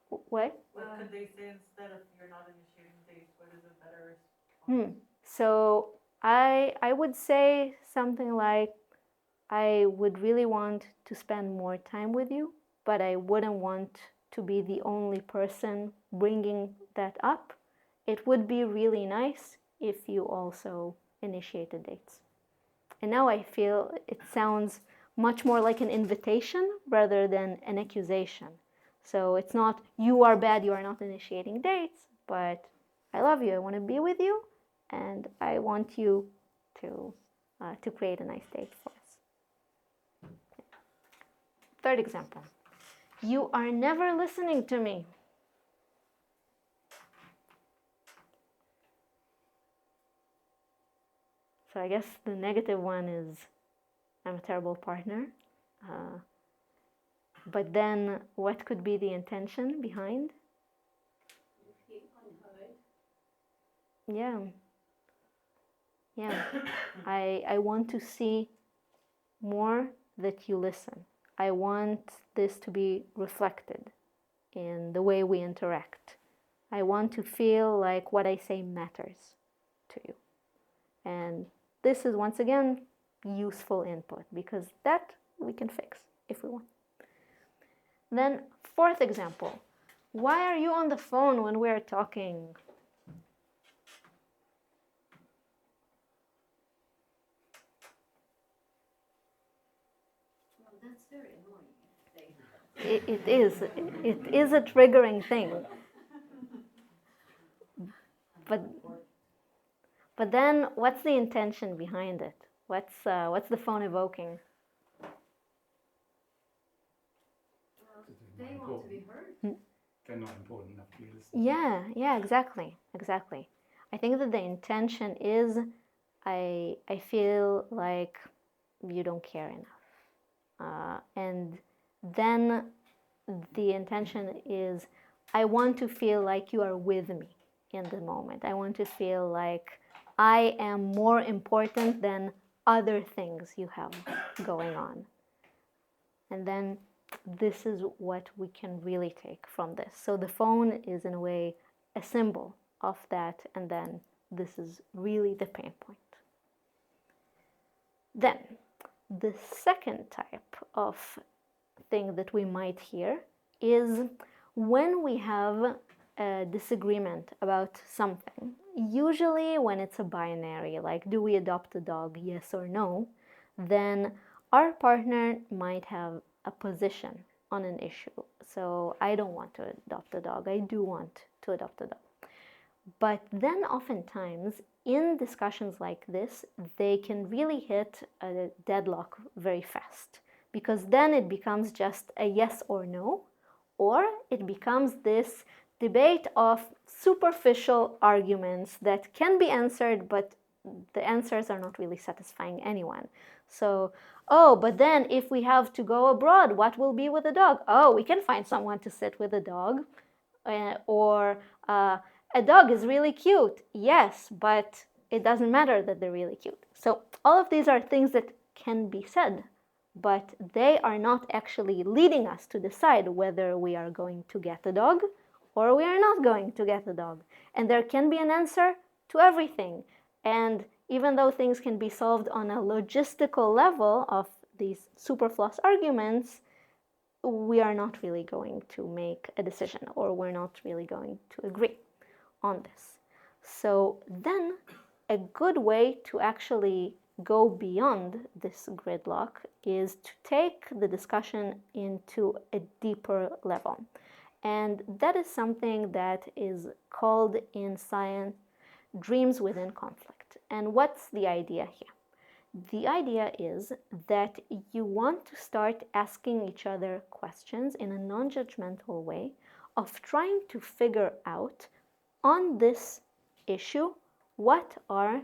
What? What could they say instead if you're not initiating dates? What is a better response? So I would say something like, I would really want to spend more time with you, but I wouldn't want to be the only person bringing that up. It would be really nice if you also initiated dates. And now I feel it sounds much more like an invitation rather than an accusation. So it's not, you are bad, you are not initiating dates, but I love you, I want to be with you, and I want you to create a nice date for us. Third example, you are never listening to me. So I guess the negative one is, I'm a terrible partner. But then what could be the intention behind? You feel unheard. Yeah. I want to see more that you listen. I want this to be reflected in the way we interact. I want to feel like what I say matters to you. And this is, once again, useful input, because that we can fix if we want. Then, fourth example, why are you on the phone when we're talking? Well, that's very annoying. It is a triggering thing. But then, what's the intention behind it? What's the phone evoking? They want to be heard. They're not important enough to be listening. Yeah, exactly. I think that the intention is, I feel like you don't care enough. And then the intention is, I want to feel like you are with me in the moment. I want to feel like I am more important than other things you have going on. And then this is what we can really take from this. So the phone is, in a way, a symbol of that, and then this is really the pain point. Then, the second type of thing that we might hear is when we have a disagreement about something. Usually when it's a binary, like do we adopt a dog, yes or no, then our partner might have a position on an issue. So I don't want to adopt a dog. I do want to adopt a dog. But then oftentimes in discussions like this, they can really hit a deadlock very fast, because then it becomes just a yes or no, or it becomes this debate of superficial arguments that can be answered, but the answers are not really satisfying anyone. So, oh, but then if we have to go abroad, what will be with the dog? Oh, we can find someone to sit with the dog. Or a dog is really cute. Yes, but it doesn't matter that they're really cute. So all of these are things that can be said, but they are not actually leading us to decide whether we are going to get a dog or we are not going to get a dog. And there can be an answer to everything. And even though things can be solved on a logistical level of these superfluous arguments, we are not really going to make a decision, or we're not really going to agree on this. So then a good way to actually go beyond this gridlock is to take the discussion into a deeper level. And that is something that is called in science dreams within conflict. And what's the idea here? The idea is that you want to start asking each other questions in a non-judgmental way of trying to figure out on this issue what are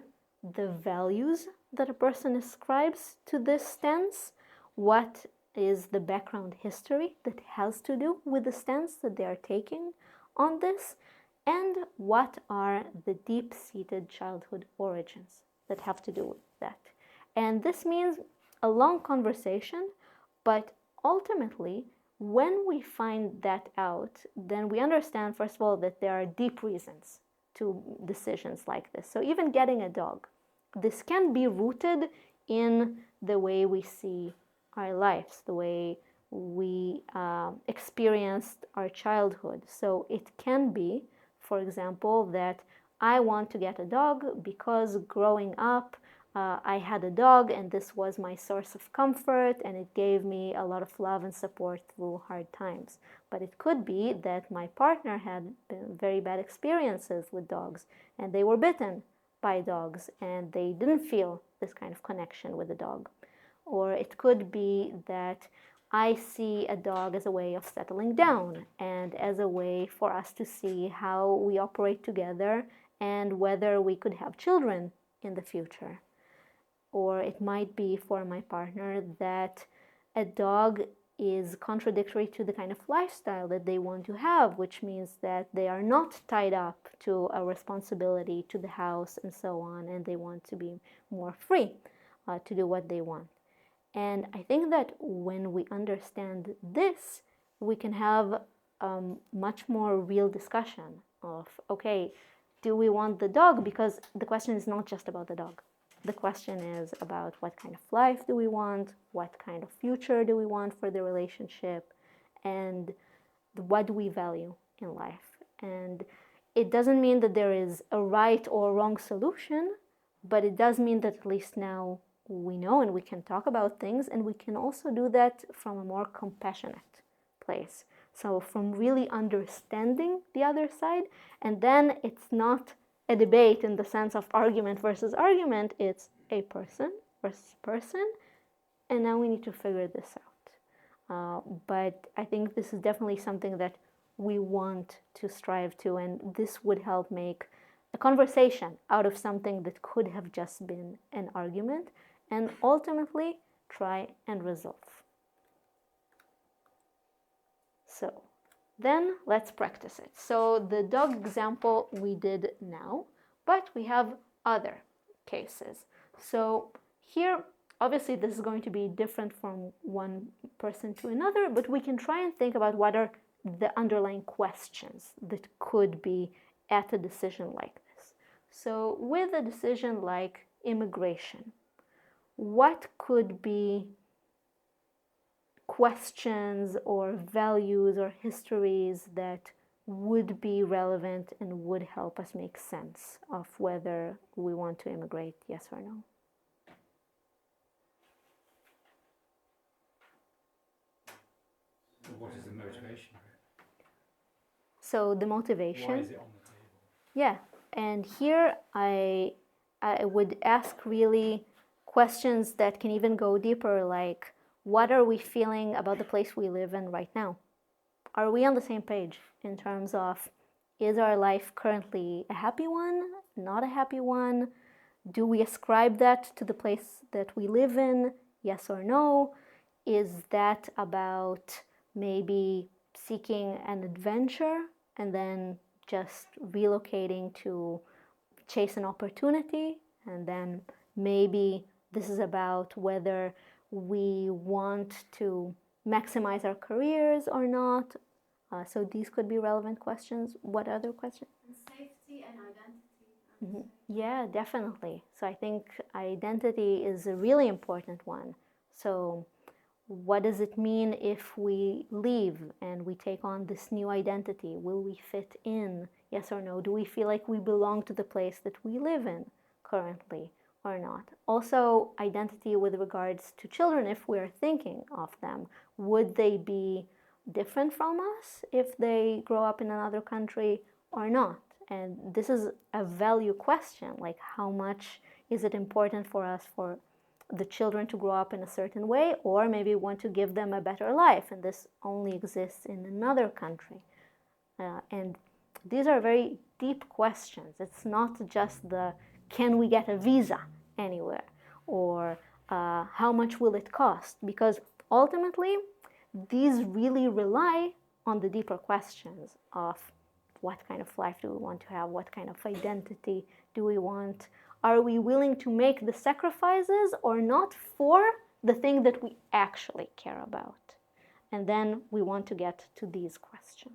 the values that a person ascribes to this stance, what is the background history that has to do with the stance that they are taking on this, and what are the deep-seated childhood origins that have to do with that. And this means a long conversation, but ultimately, when we find that out, then we understand, first of all, that there are deep reasons to decisions like this. So even getting a dog, this can be rooted in the way we see our lives, the way we experienced our childhood. So it can be, for example, that I want to get a dog because growing up, I had a dog and this was my source of comfort and it gave me a lot of love and support through hard times. But it could be that my partner had very bad experiences with dogs and they were bitten by dogs and they didn't feel this kind of connection with the dog. Or it could be that I see a dog as a way of settling down and as a way for us to see how we operate together and whether we could have children in the future. Or it might be for my partner that a dog is contradictory to the kind of lifestyle that they want to have, which means that they are not tied up to a responsibility to the house and so on, and they want to be more free to do what they want. And I think that when we understand this, we can have much more real discussion of, okay, do we want the dog? Because the question is not just about the dog. The question is about what kind of life do we want, what kind of future do we want for the relationship, and what do we value in life. And it doesn't mean that there is a right or wrong solution, but it does mean that at least now we know and we can talk about things, and we can also do that from a more compassionate place. So from really understanding the other side, and then it's not a debate in the sense of argument versus argument, it's a person versus person, and now we need to figure this out. But I think this is definitely something that we want to strive to, and this would help make a conversation out of something that could have just been an argument, and ultimately try and resolve. So then let's practice it. So the dog example we did now, but we have other cases. So here, obviously this is going to be different from one person to another, but we can try and think about what are the underlying questions that could be at a decision like this. So with a decision like immigration, what could be questions or values or histories that would be relevant and would help us make sense of whether we want to immigrate, yes or no? what is the motivation? So the motivation. Why is it on the table? Yeah, and here I would ask really questions that can even go deeper, like what are we feeling about the place we live in right now? Are we on the same page in terms of, is our life currently a happy one, not a happy one? Do we ascribe that to the place that we live in? Yes or no? Is that about maybe seeking an adventure and then just relocating to chase an opportunity? And then maybe this is about whether we want to maximize our careers or not. So these could be relevant questions. What other questions? And safety and identity. Yeah, definitely. So I think identity is a really important one. So what does it mean if we leave and we take on this new identity? Will we fit in? Yes or no? Do we feel like we belong to the place that we live in currently or not? Also, identity with regards to children, if we're thinking of them, would they be different from us if they grow up in another country or not? And this is a value question, like how much is it important for us for the children to grow up in a certain way, or maybe we want to give them a better life and this only exists in another country. And these are very deep questions. It's not just the can we get a visa anywhere, or how much will it cost, because ultimately these really rely on the deeper questions of what kind of life do we want to have, what kind of identity do we want, are we willing to make the sacrifices or not for the thing that we actually care about? And then we want to get to these questions.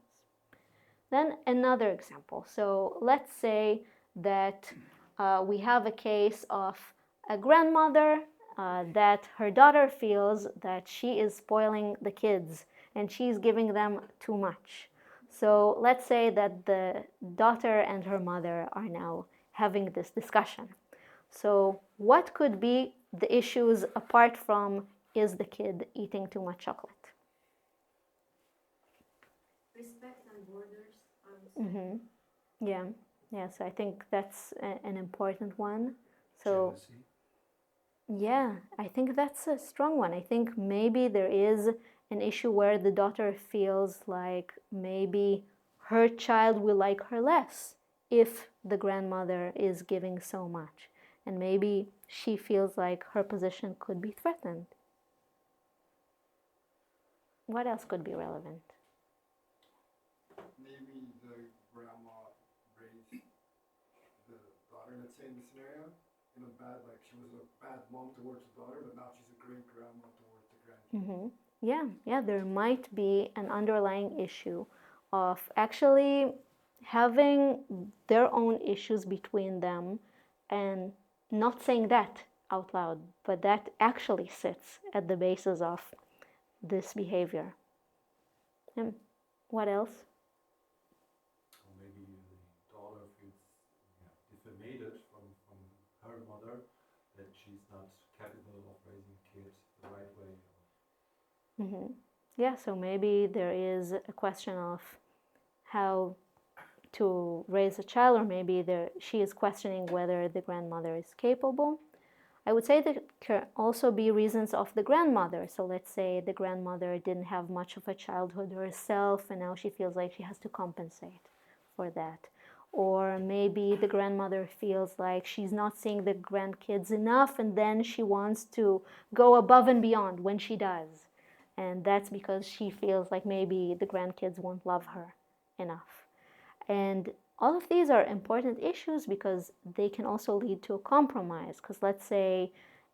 Then another example. So let's say that we have a case of a grandmother that her daughter feels that she is spoiling the kids and she's giving them too much. So let's say that the daughter and her mother are now having this discussion. So what could be the issues apart from, is the kid eating too much chocolate? Respect and borders, I would say. Yeah, so I think that's an important one. So Jealousy. yeah, I think that's a strong one. I think maybe there is an issue where the daughter feels like maybe her child will like her less if the grandmother is giving so much. And maybe she feels like her position could be threatened. What else could be relevant? Maybe the grandma raised the daughter, let's say in the scenario, in a bad, like she was a bad mom towards the daughter, but now she's a great grandma towards the grandkids. Yeah, there might be an underlying issue of actually having their own issues between them and not saying that out loud, but that actually sits at the basis of this behavior. And what else? Or maybe the daughter feels defamated from her mother, that she's not capable of raising kids the right way. Yeah, so maybe there is a question of how to raise a child, or maybe she is questioning whether the grandmother is capable. I would say there can also be reasons of the grandmother. So let's say the grandmother didn't have much of a childhood herself and now she feels like she has to compensate for that. Or maybe the grandmother feels like she's not seeing the grandkids enough and then she wants to go above and beyond when she does. And that's because she feels like maybe the grandkids won't love her enough. And all of these are important issues because they can also lead to a compromise. Because let's say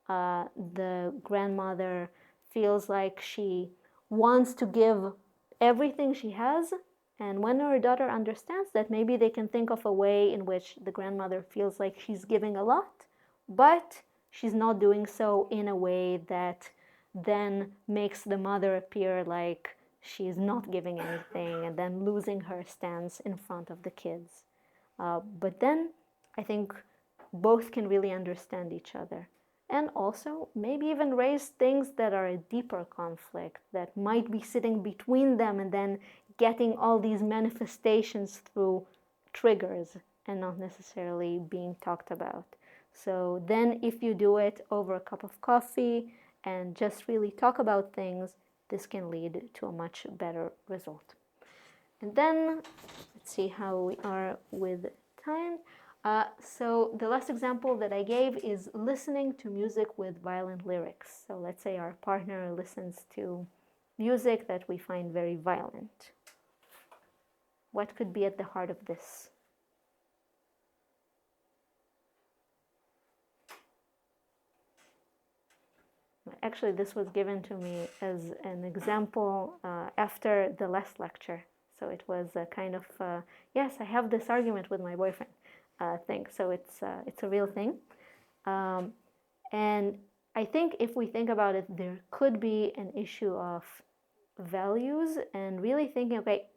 the grandmother feels like she wants to give everything she has, and when her daughter understands that, maybe they can think of a way in which the grandmother feels like she's giving a lot, but she's not doing so in a way that then makes the mother appear like she's not giving anything and then losing her stance in front of the kids. But then I think both can really understand each other. and also maybe even raise things that are a deeper conflict that might be sitting between them and then getting all these manifestations through triggers and not necessarily being talked about. So then if you do it over a cup of coffee and just really talk about things, this can lead to a much better result. And then let's see how we are with time. So the last example that I gave is listening to music with violent lyrics. So let's say our partner listens to music that we find very violent. What could be at the heart of this? Actually, this was given to me as an example after the last lecture. So it was a kind of, yes, I have this argument with my boyfriend thing. So it's a real thing. And I think if we think about it, there could be an issue of values and really thinking, okay,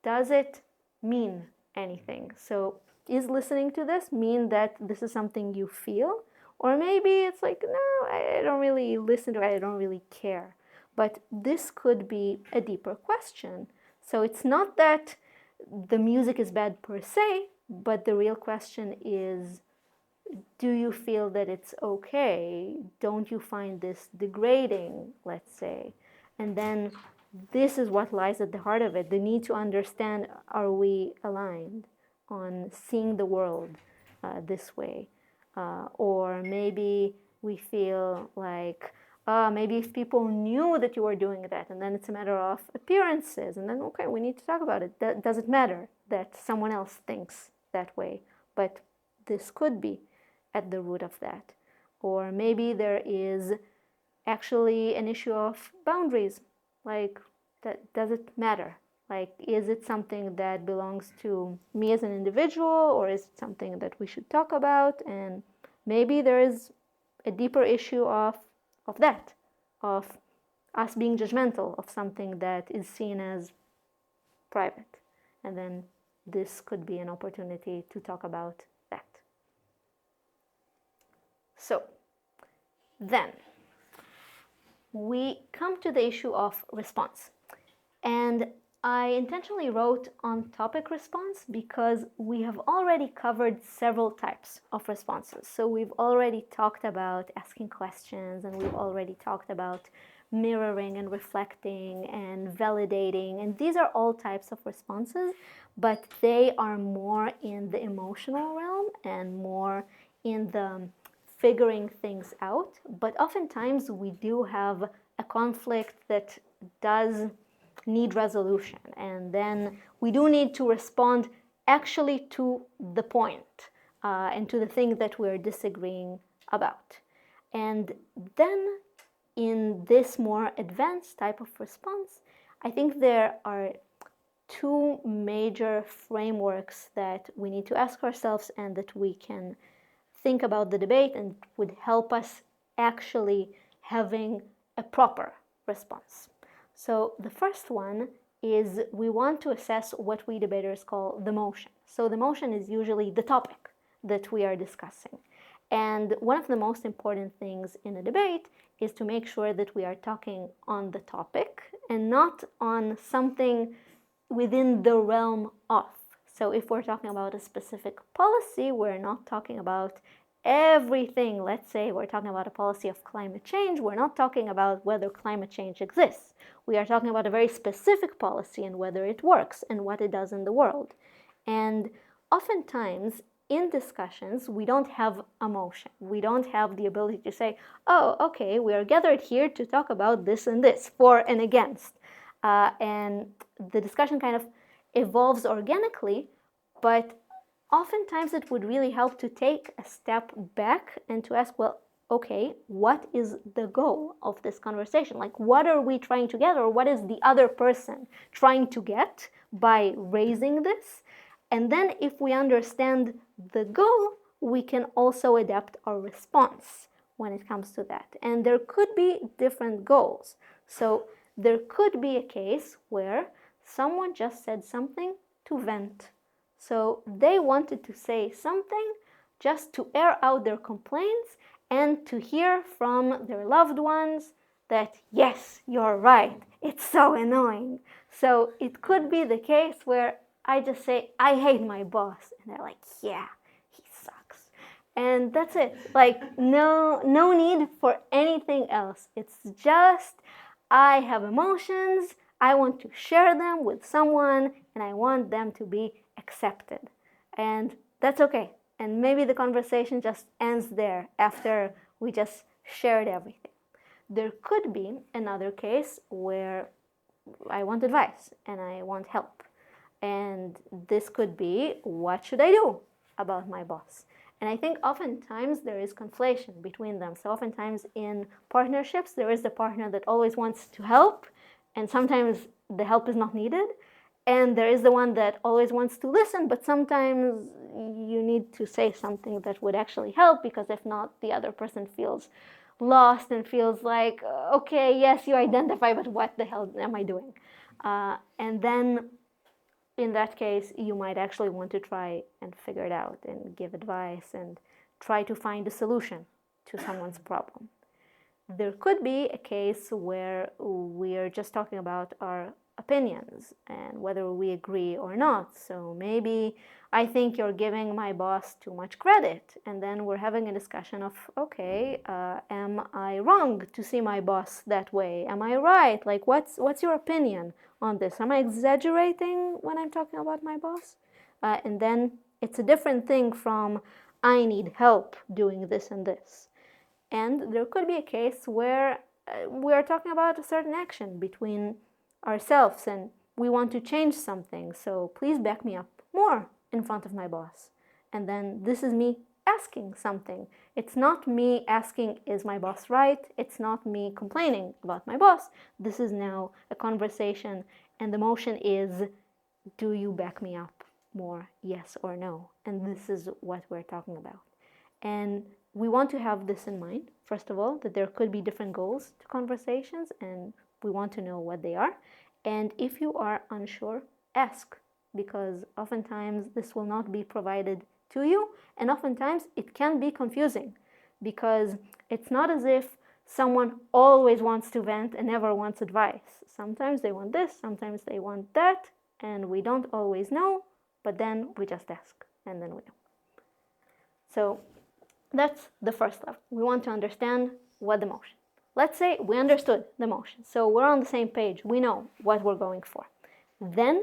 does it mean anything? So is listening to this mean that this is something you feel? Or maybe it's like, no, I don't really listen to it, I don't really care. But this could be a deeper question. So it's not that the music is bad per se, but the real question is, do you feel that it's okay? Don't you find this degrading, let's say? And then this is what lies at the heart of it, the need to understand, are we aligned on seeing the world this way? Or maybe we feel like, maybe if people knew that you were doing that, and then it's a matter of appearances, and then, okay, we need to talk about it. Does it matter that someone else thinks that way? But this could be at the root of that. Or maybe there is actually an issue of boundaries. Like, does it matter? Like, is it something that belongs to me as an individual, or is it something that we should talk about? And maybe there is a deeper issue of that, of us being judgmental of something that is seen as private. And then this could be an opportunity to talk about that. So then we come to the issue of response. And I intentionally wrote on topic response because we have already covered several types of responses. So we've already talked about asking questions, and we've already talked about mirroring and reflecting and validating. And these are all types of responses, but they are more in the emotional realm and more in the figuring things out. But oftentimes we do have a conflict that does need resolution, and then we do need to respond actually to the point and to the thing that we're disagreeing about. And then in this more advanced type of response, I think there are two major frameworks that we need to ask ourselves and that we can think about the debate and would help us actually having a proper response. So the first one is we want to assess what we debaters call the motion. So the motion is usually the topic that we are discussing. And one of the most important things in a debate is to make sure that we are talking on the topic and not on something within the realm of. So if we're talking about a specific policy, we're not talking about everything. Let's say we're talking about a policy of climate change. We're not talking about whether climate change exists. We are talking about a very specific policy and whether it works and what it does in the world. And oftentimes in discussions, we don't have emotion. We don't have the ability to say, oh, okay, we are gathered here to talk about this and this, for and against. And the discussion kind of evolves organically, but oftentimes it would really help to take a step back and to ask, well, okay, what is the goal of this conversation? Like, what are we trying to get, or what is the other person trying to get by raising this? And then if we understand the goal, we can also adapt our response when it comes to that. And there could be different goals. So there could be a case where someone just said something to vent. So they wanted to say something just to air out their complaints and to hear from their loved ones that, yes, you're right, it's so annoying. So it could be the case where I just say, I hate my boss, and they're like, yeah, he sucks. And that's it. Like, no need for anything else. It's just, I have emotions, I want to share them with someone, and I want them to be accepted. And that's okay. And maybe the conversation just ends there after we just shared everything. There could be another case where I want advice and I want help. And this could be, what should I do about my boss? And I think oftentimes there is conflation between them. So oftentimes in partnerships, there is the partner that always wants to help, and sometimes the help is not needed. And there is the one that always wants to listen, but sometimes you need to say something that would actually help, because if not, the other person feels lost and feels like, okay, yes, you identify, but what the hell am I doing? And then in that case, you might actually want to try and figure it out and give advice and try to find a solution to someone's problem. There could be a case where we are just talking about our opinions and whether we agree or not. So maybe I think you're giving my boss too much credit, and then we're having a discussion of, okay, am I wrong to see my boss that way? Am I right? Like, what's your opinion on this? Am I exaggerating when I'm talking about my boss? And then it's a different thing from, I need help doing this and this. And there could be a case where we are talking about a certain action between ourselves and we want to change something. So please back me up more in front of my boss. And then this is me asking something. It's not me asking, is my boss right? It's not me complaining about my boss. This is now a conversation, and the motion is, do you back me up more, yes or no? And this is what we're talking about. And we want to have this in mind, first of all, that there could be different goals to conversations, and we want to know what they are. And if you are unsure, ask, because oftentimes this will not be provided to you, and oftentimes it can be confusing, because it's not as if someone always wants to vent and never wants advice. Sometimes they want this, sometimes they want that, and we don't always know, but then we just ask, and then we know. So that's the first level. We want to understand what the motion. Let's say we understood the motion, so we're on the same page. We know what we're going for. Then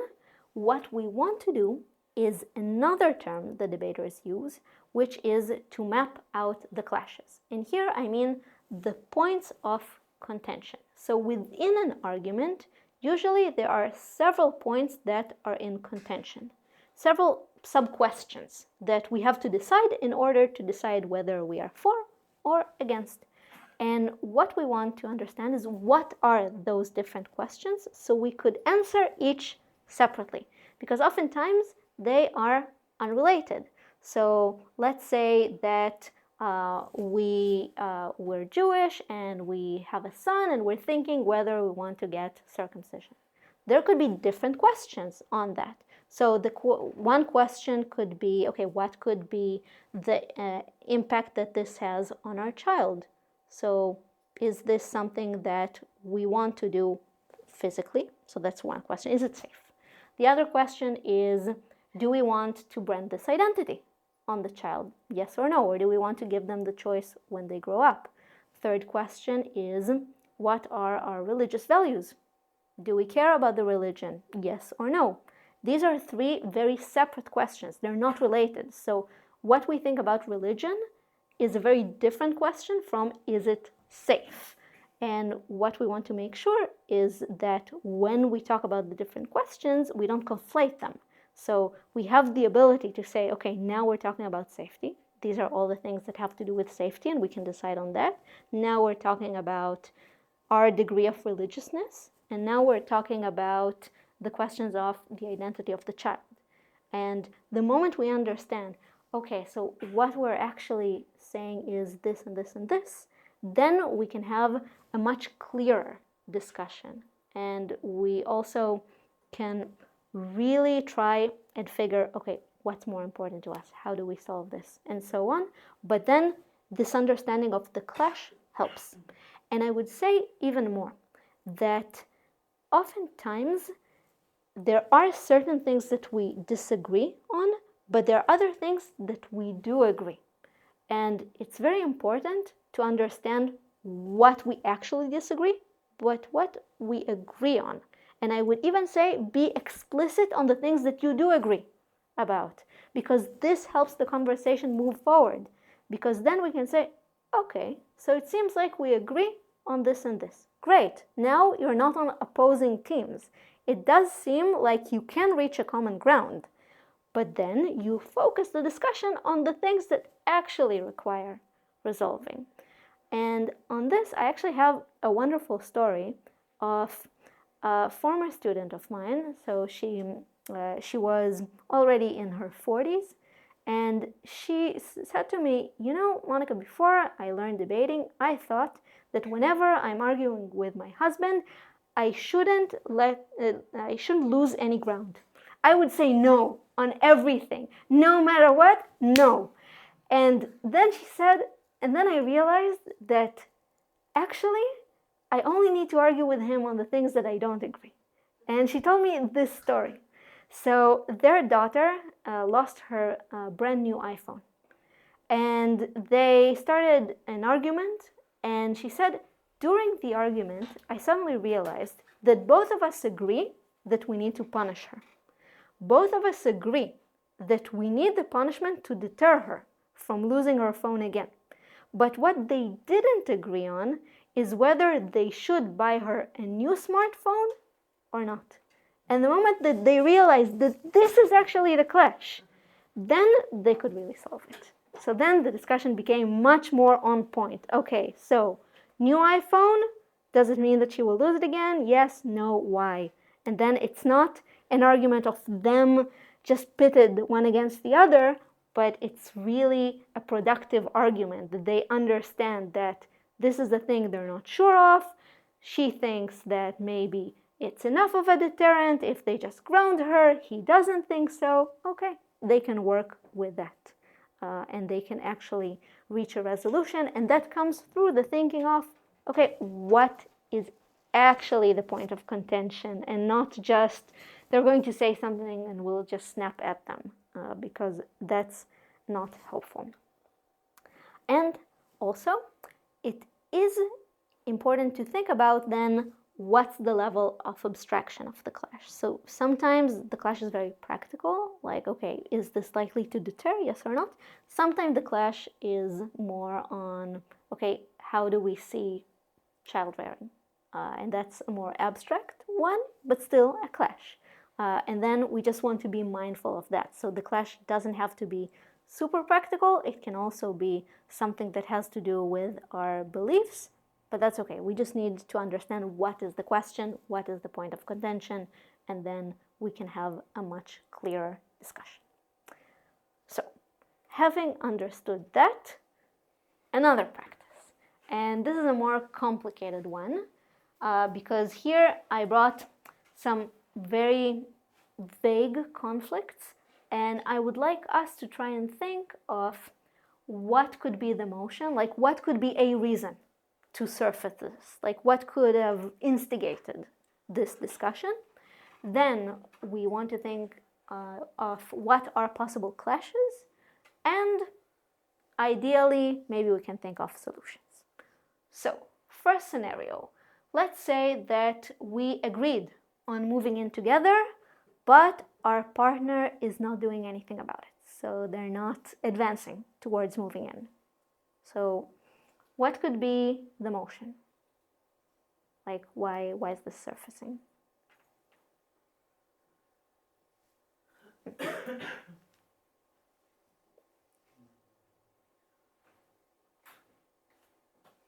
what we want to do is another term the debaters use, which is to map out the clashes. And here I mean the points of contention. So within an argument, usually there are several points that are in contention, several sub-questions that we have to decide in order to decide whether we are for or against. And what we want to understand is, what are those different questions, so we could answer each separately, because oftentimes they are unrelated. So let's say that we're Jewish and we have a son and we're thinking whether we want to get circumcision. There could be different questions on that. So one question could be, okay, what could be the impact that this has on our child? So is this something that we want to do physically? So that's one question. Is it safe? The other question is, do we want to brand this identity on the child? Yes or no? Or do we want to give them the choice when they grow up? Third question is, what are our religious values? Do we care about the religion? Yes or no? These are three very separate questions. They're not related. So what we think about religion is a very different question from, is it safe? And what we want to make sure is that when we talk about the different questions, we don't conflate them. So we have the ability to say, okay, now we're talking about safety. These are all the things that have to do with safety, and we can decide on that. Now we're talking about our degree of religiousness, and now we're talking about the questions of the identity of the child. And the moment we understand, okay, so what we're actually saying is this and this and this, then we can have a much clearer discussion. And we also can really try and figure, okay, what's more important to us? How do we solve this? And so on. But then this understanding of the clash helps. And I would say even more, that oftentimes there are certain things that we disagree on, but there are other things that we do agree. And it's very important to understand what we actually disagree, but what we agree on. And I would even say be explicit on the things that you do agree about, because this helps the conversation move forward. Because then we can say, okay, so it seems like we agree on this and this. Great, now you're not on opposing teams. It does seem like you can reach a common ground, but then you focus the discussion on the things that actually require resolving. And on this, I actually have a wonderful story of a former student of mine. So she was already in her 40s, and she said to me, you know, Monica, before I learned debating, I thought that whenever I'm arguing with my husband, I shouldn't lose any ground. I would say no on everything, no matter what, no. And then she said, and then I realized that actually I only need to argue with him on the things that I don't agree. And she told me this story. So their daughter lost her brand new iPhone. And they started an argument, and she said, during the argument, I suddenly realized that both of us agree that we need to punish her. Both of us agree that we need the punishment to deter her from losing her phone again. But what they didn't agree on is whether they should buy her a new smartphone or not. And the moment that they realized that this is actually the clash, then they could really solve it. So then the discussion became much more on point. Okay, so new iPhone, does it mean that she will lose it again? Yes, no, why? And then it's not an argument of them just pitted one against the other, but it's really a productive argument that they understand that this is the thing they're not sure of. She thinks that maybe it's enough of a deterrent if they just ground her. He doesn't think so. Okay, they can work with that. And they can actually reach a resolution. And that comes through the thinking of, okay, what is actually the point of contention, and not just they're going to say something and we'll just snap at them, because that's not helpful. And also, it is important to think about then what's the level of abstraction of the clash. So sometimes the clash is very practical, like, okay, is this likely to deter, yes or not? Sometimes the clash is more on, okay, how do we see child rearing? And that's a more abstract one, but still a clash. And then we just want to be mindful of that. So the clash doesn't have to be super practical. It can also be something that has to do with our beliefs, but that's okay. We just need to understand what is the question, what is the point of contention, and then we can have a much clearer discussion. So, having understood that, another practice. And this is a more complicated one, because here I brought some very vague conflicts, and I would like us to try and think of what could be the motion, like what could be a reason to surface this, like what could have instigated this discussion. Then we want to think of what are possible clashes, and ideally maybe we can think of solutions. So first scenario, let's say that we agreed on moving in together, but our partner is not doing anything about it. So they're not advancing towards moving in. So what could be the motion? Like, why is this surfacing?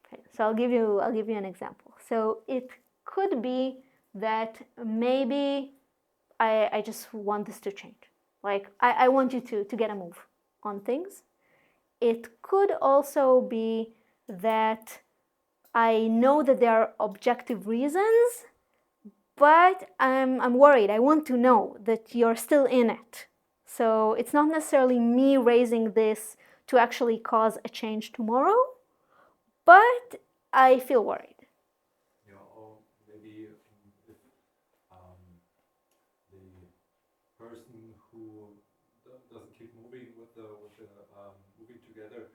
Okay, so I'll give you an example. So it could be that maybe I just want this to change. Like, I want you to get a move on things. It could also be that I know that there are objective reasons, but I'm worried. I want to know that you're still in it. So it's not necessarily me raising this to actually cause a change tomorrow, but I feel worried. You know, or maybe if the person who doesn't keep moving with the moving together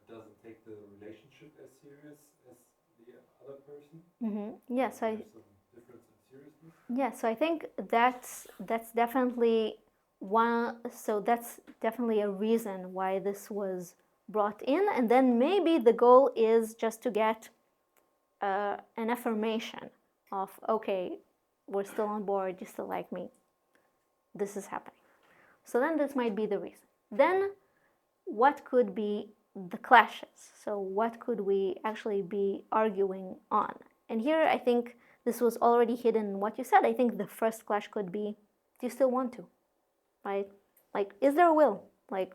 doesn't take the relationship as serious as the other person. Yes, There's some difference in seriousness. Yeah, so I think that's definitely one. So that's definitely a reason why this was brought in, and then maybe the goal is just to get an affirmation of, okay, we're still on board, you still like me, this is happening. So then this might be the reason. Then what could be the clashes? So what could we actually be arguing on? And here I think this was already hidden in what you said. I think the first clash could be, do you still want to? Right? Like, is there a will? Like,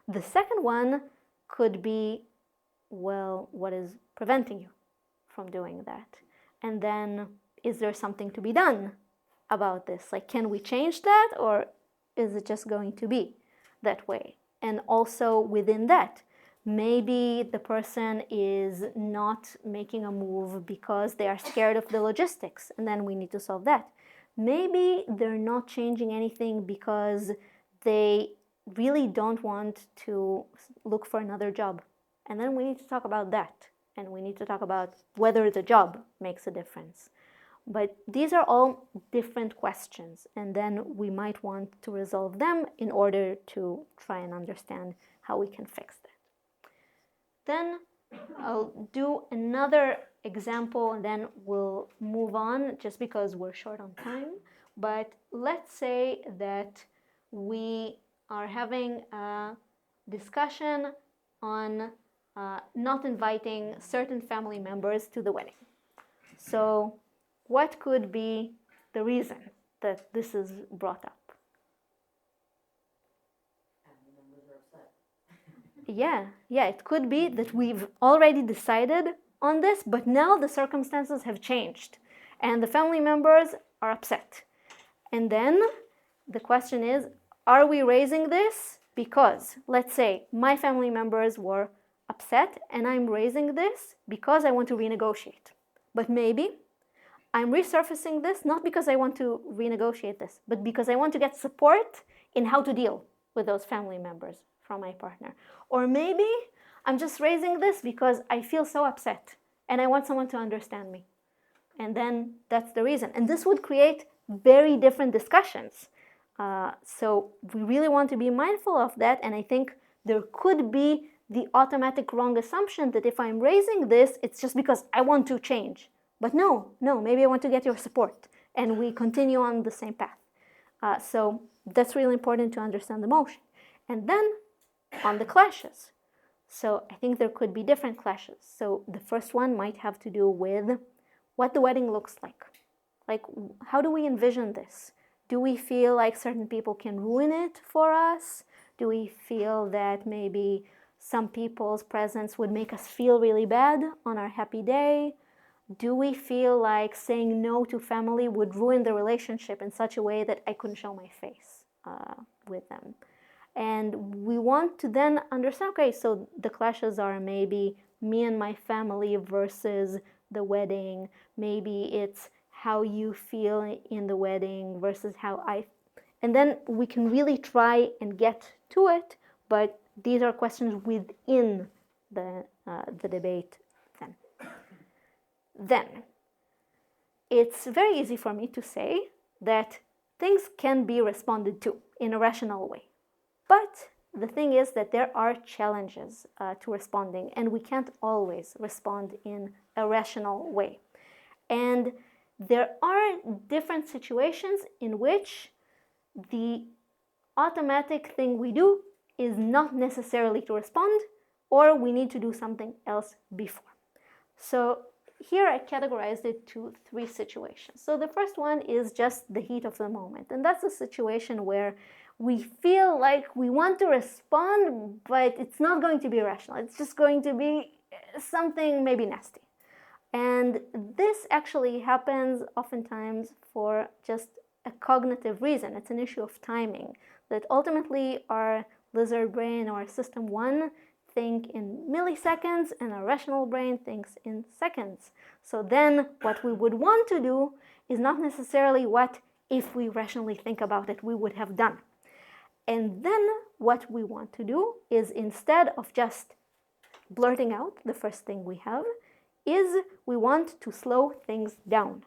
the second one could be, well, what is preventing you from doing that? And then, is there something to be done about this? Like, can we change that, or is it just going to be that way? And also within that, maybe the person is not making a move because they are scared of the logistics, and then we need to solve that. Maybe they're not changing anything because they really don't want to look for another job. And then we need to talk about that. And we need to talk about whether the job makes a difference. But these are all different questions, and then we might want to resolve them in order to try and understand how we can fix that. Then I'll do another example, and then we'll move on just because we're short on time. But let's say that we are having a discussion on not inviting certain family members to the wedding. So what could be the reason that this is brought up? Family members are upset. Yeah, it could be that we've already decided on this, but now the circumstances have changed and the family members are upset. And then the question is, are we raising this because, let's say, my family members were upset and I'm raising this because I want to renegotiate. But maybe I'm resurfacing this not because I want to renegotiate this, but because I want to get support in how to deal with those family members from my partner. Or maybe I'm just raising this because I feel so upset and I want someone to understand me. And then that's the reason. And this would create very different discussions. So we really want to be mindful of that. And I think there could be the automatic wrong assumption that if I'm raising this, it's just because I want to change. But no, maybe I want to get your support. And we continue on the same path. So that's really important to understand the motion. And then on the clashes. So I think there could be different clashes. So the first one might have to do with what the wedding looks like. Like, how do we envision this? Do we feel like certain people can ruin it for us? Do we feel that maybe some people's presence would make us feel really bad on our happy day? Do we feel like saying no to family would ruin the relationship in such a way that I couldn't show my face with them? And we want to then understand, okay, so the clashes are maybe me and my family versus the wedding. Maybe it's how you feel in the wedding versus how I... And then we can really try and get to it, but these are questions within the debate then. Then, it's very easy for me to say that things can be responded to in a rational way. But the thing is that there are challenges to responding, and we can't always respond in a rational way. And there are different situations in which the automatic thing we do is not necessarily to respond, or we need to do something else before. So here I categorized it to 3 situations. So the first one is just the heat of the moment, and that's a situation where we feel like we want to respond, but it's not going to be rational. It's just going to be something maybe nasty. And this actually happens oftentimes for just a cognitive reason. It's an issue of timing, that ultimately our lizard brain or system 1 think in milliseconds and our rational brain thinks in seconds. So then what we would want to do is not necessarily what, if we rationally think about it, we would have done. And then what we want to do is, instead of just blurting out the first thing we have, is we want to slow things down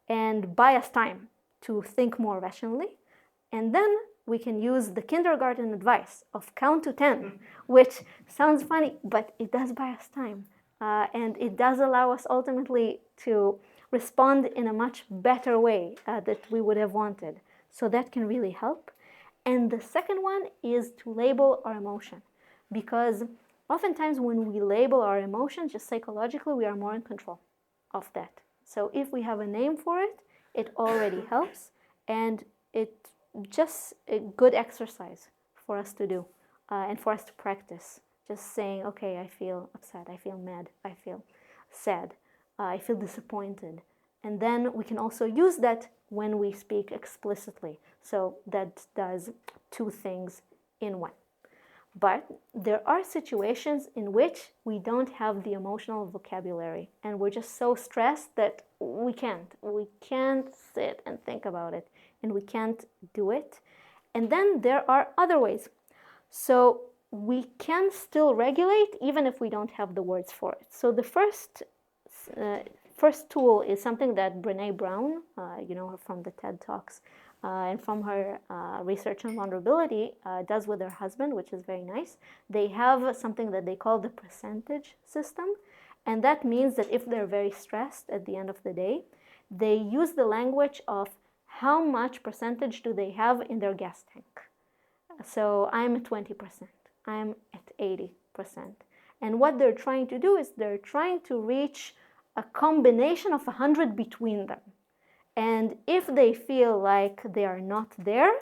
and buy us time to think more rationally. And then we can use the kindergarten advice of count to 10, which sounds funny, but it does buy us time. And it does allow us ultimately to respond in a much better way that we would have wanted. So that can really help. And the second one is to label our emotion, because oftentimes when we label our emotion, just psychologically, we are more in control of that. So if we have a name for it, it already helps, and it's just a good exercise for us to do and for us to practice. Just saying, okay, I feel upset, I feel mad, I feel sad, I feel disappointed. And then we can also use that when we speak explicitly. So that does two things in one. But there are situations in which we don't have the emotional vocabulary, and we're just so stressed that we can't sit and think about it, and we can't do it. And then there are other ways. So we can still regulate even if we don't have the words for it. So the first tool is something that Brené Brown, you know her from the TED Talks, and from her research on vulnerability, does with her husband, which is very nice. They have something that they call the percentage system. And that means that if they're very stressed at the end of the day, they use the language of how much percentage do they have in their gas tank. So I'm at 20%, I'm at 80%. And what they're trying to do is they're trying to reach a combination of 100 between them. And if they feel like they are not there,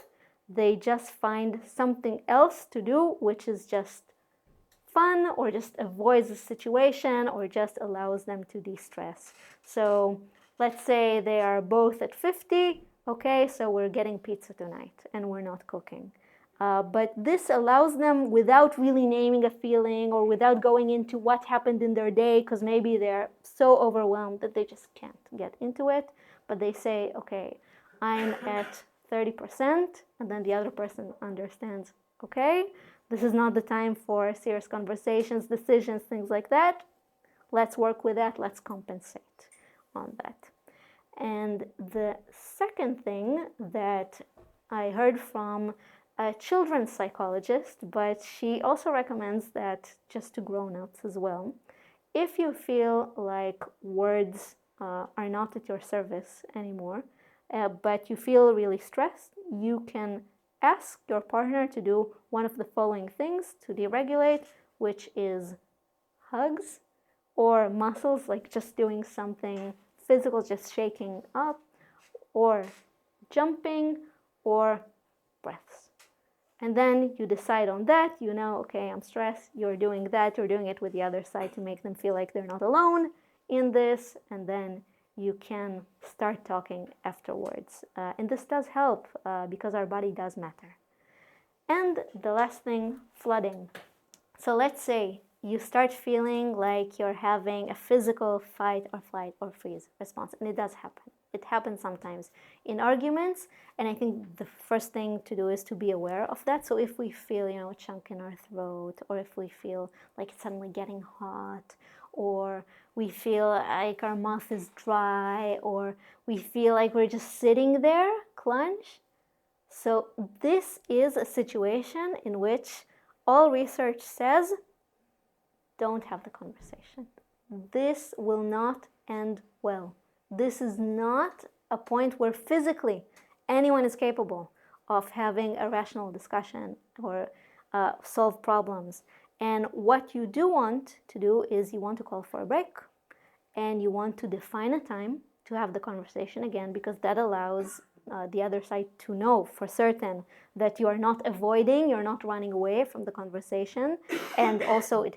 they just find something else to do, which is just fun, or just avoids the situation, or just allows them to de-stress. So let's say they are both at 50, okay, so we're getting pizza tonight and we're not cooking. But this allows them, without really naming a feeling or without going into what happened in their day, because maybe they're so overwhelmed that they just can't get into it. But they say, okay, I'm at 30%, and then the other person understands, okay, this is not the time for serious conversations, decisions, things like that. Let's work with that, let's compensate on that. And the second thing that I heard from a children's psychologist, but she also recommends that just to grown-ups as well. If you feel like words are not at your service anymore, but you feel really stressed, you can ask your partner to do one of the following things to deregulate, which is hugs or muscles, like just doing something physical, just shaking up, or jumping, or breaths. And then you decide on that, you know, okay, I'm stressed, you're doing that, you're doing it with the other side to make them feel like they're not alone in this, and then you can start talking afterwards. And this does help because our body does matter. And the last thing, flooding. So let's say you start feeling like you're having a physical fight or flight or freeze response, and it does happen. It happens sometimes in arguments, and I think the first thing to do is to be aware of that. So if we feel, you know, a chunk in our throat, or if we feel like it's suddenly getting hot, or we feel like our mouth is dry, or we feel like we're just sitting there, clenched. So this is a situation in which all research says, don't have the conversation. This will not end well. This is not a point where physically anyone is capable of having a rational discussion or solve problems. And what you do want to do is you want to call for a break, and you want to define a time to have the conversation again, because that allows the other side to know for certain that you are not avoiding, you're not running away from the conversation. And also it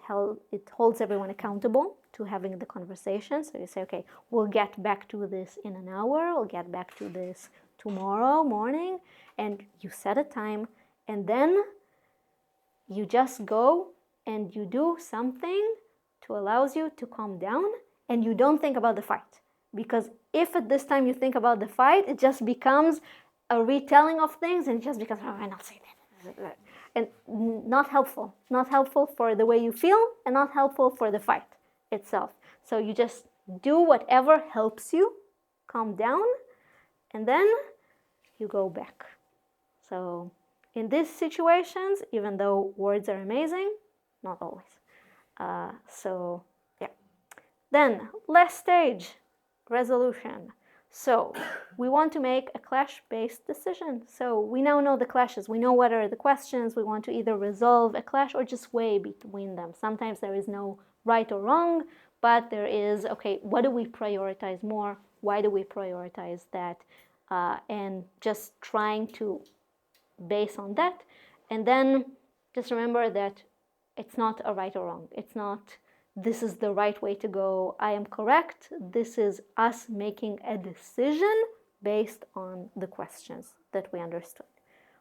holds everyone accountable to having the conversation. So you say, okay, we'll get back to this in an hour, we'll get back to this tomorrow morning, and you set a time, and then you just go and you do something to allows you to calm down, and you don't think about the fight. Because if at this time you think about the fight, it just becomes a retelling of things, and it just becomes, oh, I not say that. And not helpful. Not helpful for the way you feel, and not helpful for the fight itself. So you just do whatever helps you calm down, and then you go back. So in these situations, even though words are amazing, not always. So yeah. Then last stage, resolution. So we want to make a clash-based decision. So we now know the clashes. We know what are the questions. We want to either resolve a clash or just weigh between them. Sometimes there is no right or wrong, but there is, okay, what do we prioritize more? Why do we prioritize that? And just trying to base on that. And then just remember that it's not a right or wrong. It's not, this is the right way to go, I am correct. This is us making a decision based on the questions that we understood,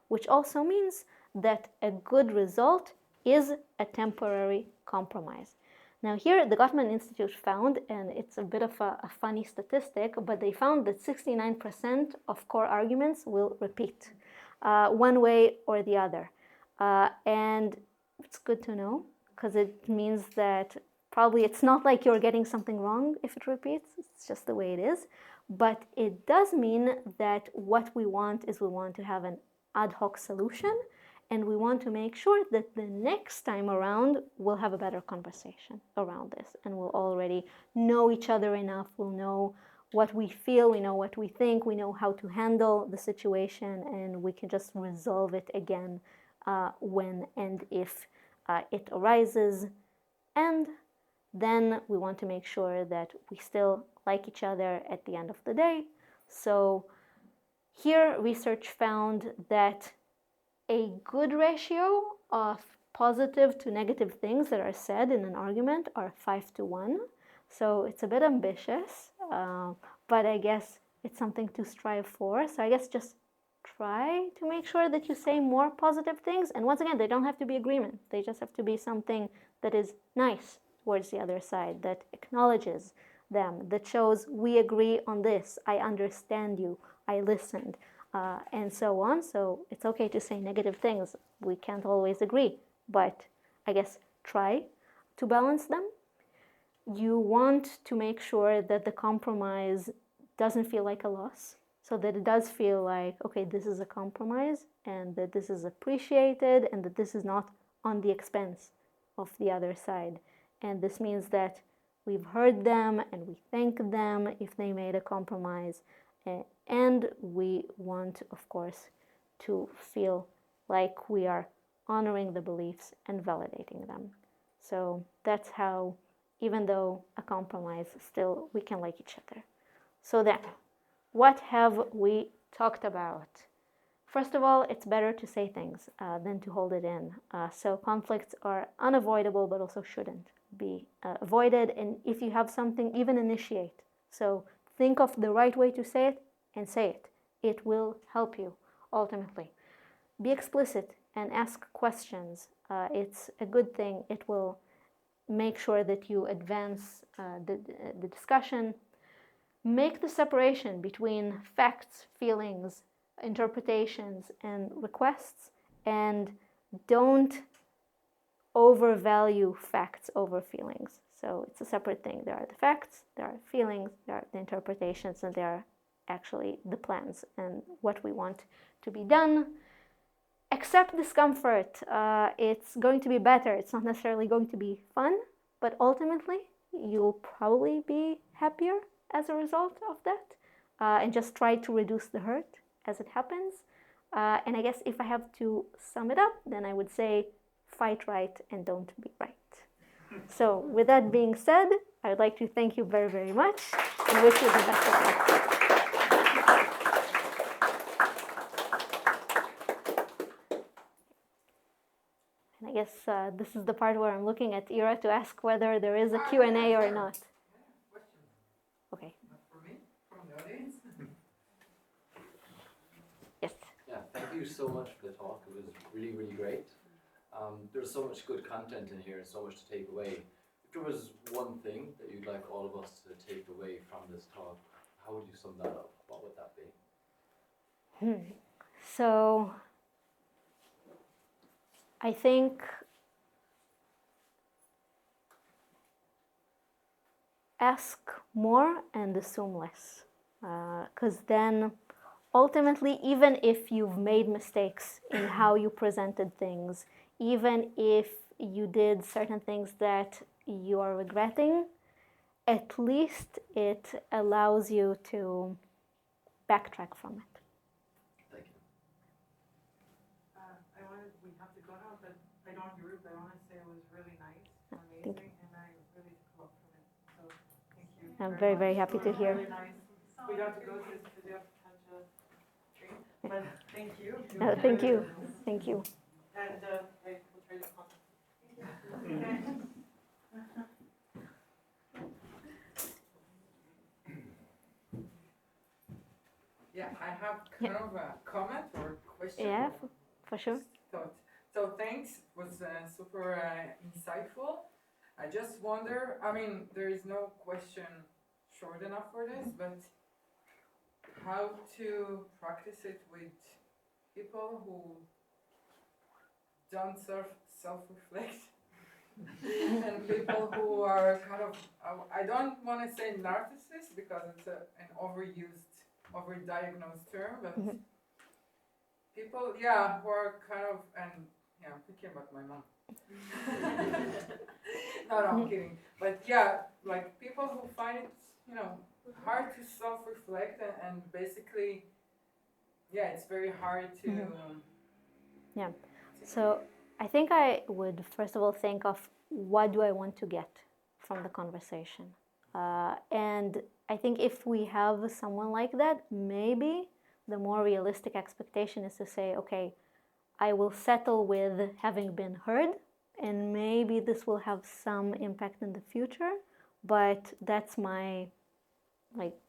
which also means that a good result is a temporary compromise. Now here the Gottman Institute found, and it's a bit of a funny statistic, but they found that 69% of core arguments will repeat one way or the other. And it's good to know, because it means that probably it's not like you're getting something wrong if it repeats, it's just the way it is. But it does mean that what we want is we want to have an ad hoc solution, and we want to make sure that the next time around we'll have a better conversation around this, and we'll already know each other enough, we'll know what we feel, we know what we think, we know how to handle the situation, and we can just resolve it again when and if it arises. And then we want to make sure that we still like each other at the end of the day. So here research found that a good ratio of positive to negative things that are said in an argument are 5-to-1. So it's a bit ambitious, but I guess it's something to strive for. So I guess just try to make sure that you say more positive things. And once again, they don't have to be agreement. They just have to be something that is nice towards the other side, that acknowledges them, that shows we agree on this, I understand you, I listened, and so on. So it's okay to say negative things. We can't always agree, but I guess try to balance them. You want to make sure that the compromise doesn't feel like a loss, so that it does feel like, okay, this is a compromise, and that this is appreciated, and that this is not on the expense of the other side. And this means that we've heard them and we thank them if they made a compromise. And we want, of course, to feel like we are honoring the beliefs and validating them. So that's how, even though a compromise, still we can like each other. So then, what have we talked about? First of all, it's better to say things than to hold it in. So conflicts are unavoidable, but also shouldn't be avoided. And if you have something, even initiate. So think of the right way to say it and say it. It will help you ultimately. Be explicit and ask questions. It's a good thing. It will make sure that you advance the discussion. Make the separation between facts, feelings, interpretations, and requests, and don't overvalue facts over feelings. So it's a separate thing. There are the facts, there are feelings, there are the interpretations, and there are actually the plans and what we want to be done. Accept discomfort. It's going to be better. It's not necessarily going to be fun, but ultimately you'll probably be happier as a result of that. And just try to reduce the hurt as it happens. And I guess if I have to sum it up, then I would say fight right and don't be right. So with that being said, I would like to thank you very, very much and wish you the best of luck. And I guess this is the part where I'm looking at Ira to ask whether there is a Q&A or not. Okay. For me? From the audience? Yes. Yeah, thank you so much for the talk. It was really, really great. there's so much good content in here and so much to take away. If there was one thing that you'd like all of us to take away from this talk, how would you sum that up? What would that be? So I think ask more and assume less, because then ultimately, even if you've made mistakes in how you presented things, even if you did certain things that you are regretting, at least it allows you to backtrack from it. Thank you. We have to go now, but I don't want to rude, but I want to say it was really nice, Thank amazing, and I really took a lot from it. So thank you. I'm very, very happy to hear. Really nice. We got to go to the studio to catch a train, but thank you. Thank you. Thank you. And I will try to contact. Yeah, I have kind of a comment or question. Yeah, for sure. Thought. So thanks, it was super insightful. I just wonder, I mean, there is no question short enough for this, but how to practice it with people who don't self-reflect and people who are kind of, I don't want to say narcissists because it's an overdiagnosed term, but people, yeah, who are kind of, and yeah, I'm thinking about my mom. No, I'm kidding. But yeah, like people who find it, you know, hard to self-reflect and basically, yeah, it's very hard to. Yeah. So I think I would first of all think of what do I want to get from the conversation. And I think if we have someone like that, maybe the more realistic expectation is to say, okay, I will settle with having been heard, and maybe this will have some impact in the future, but that's my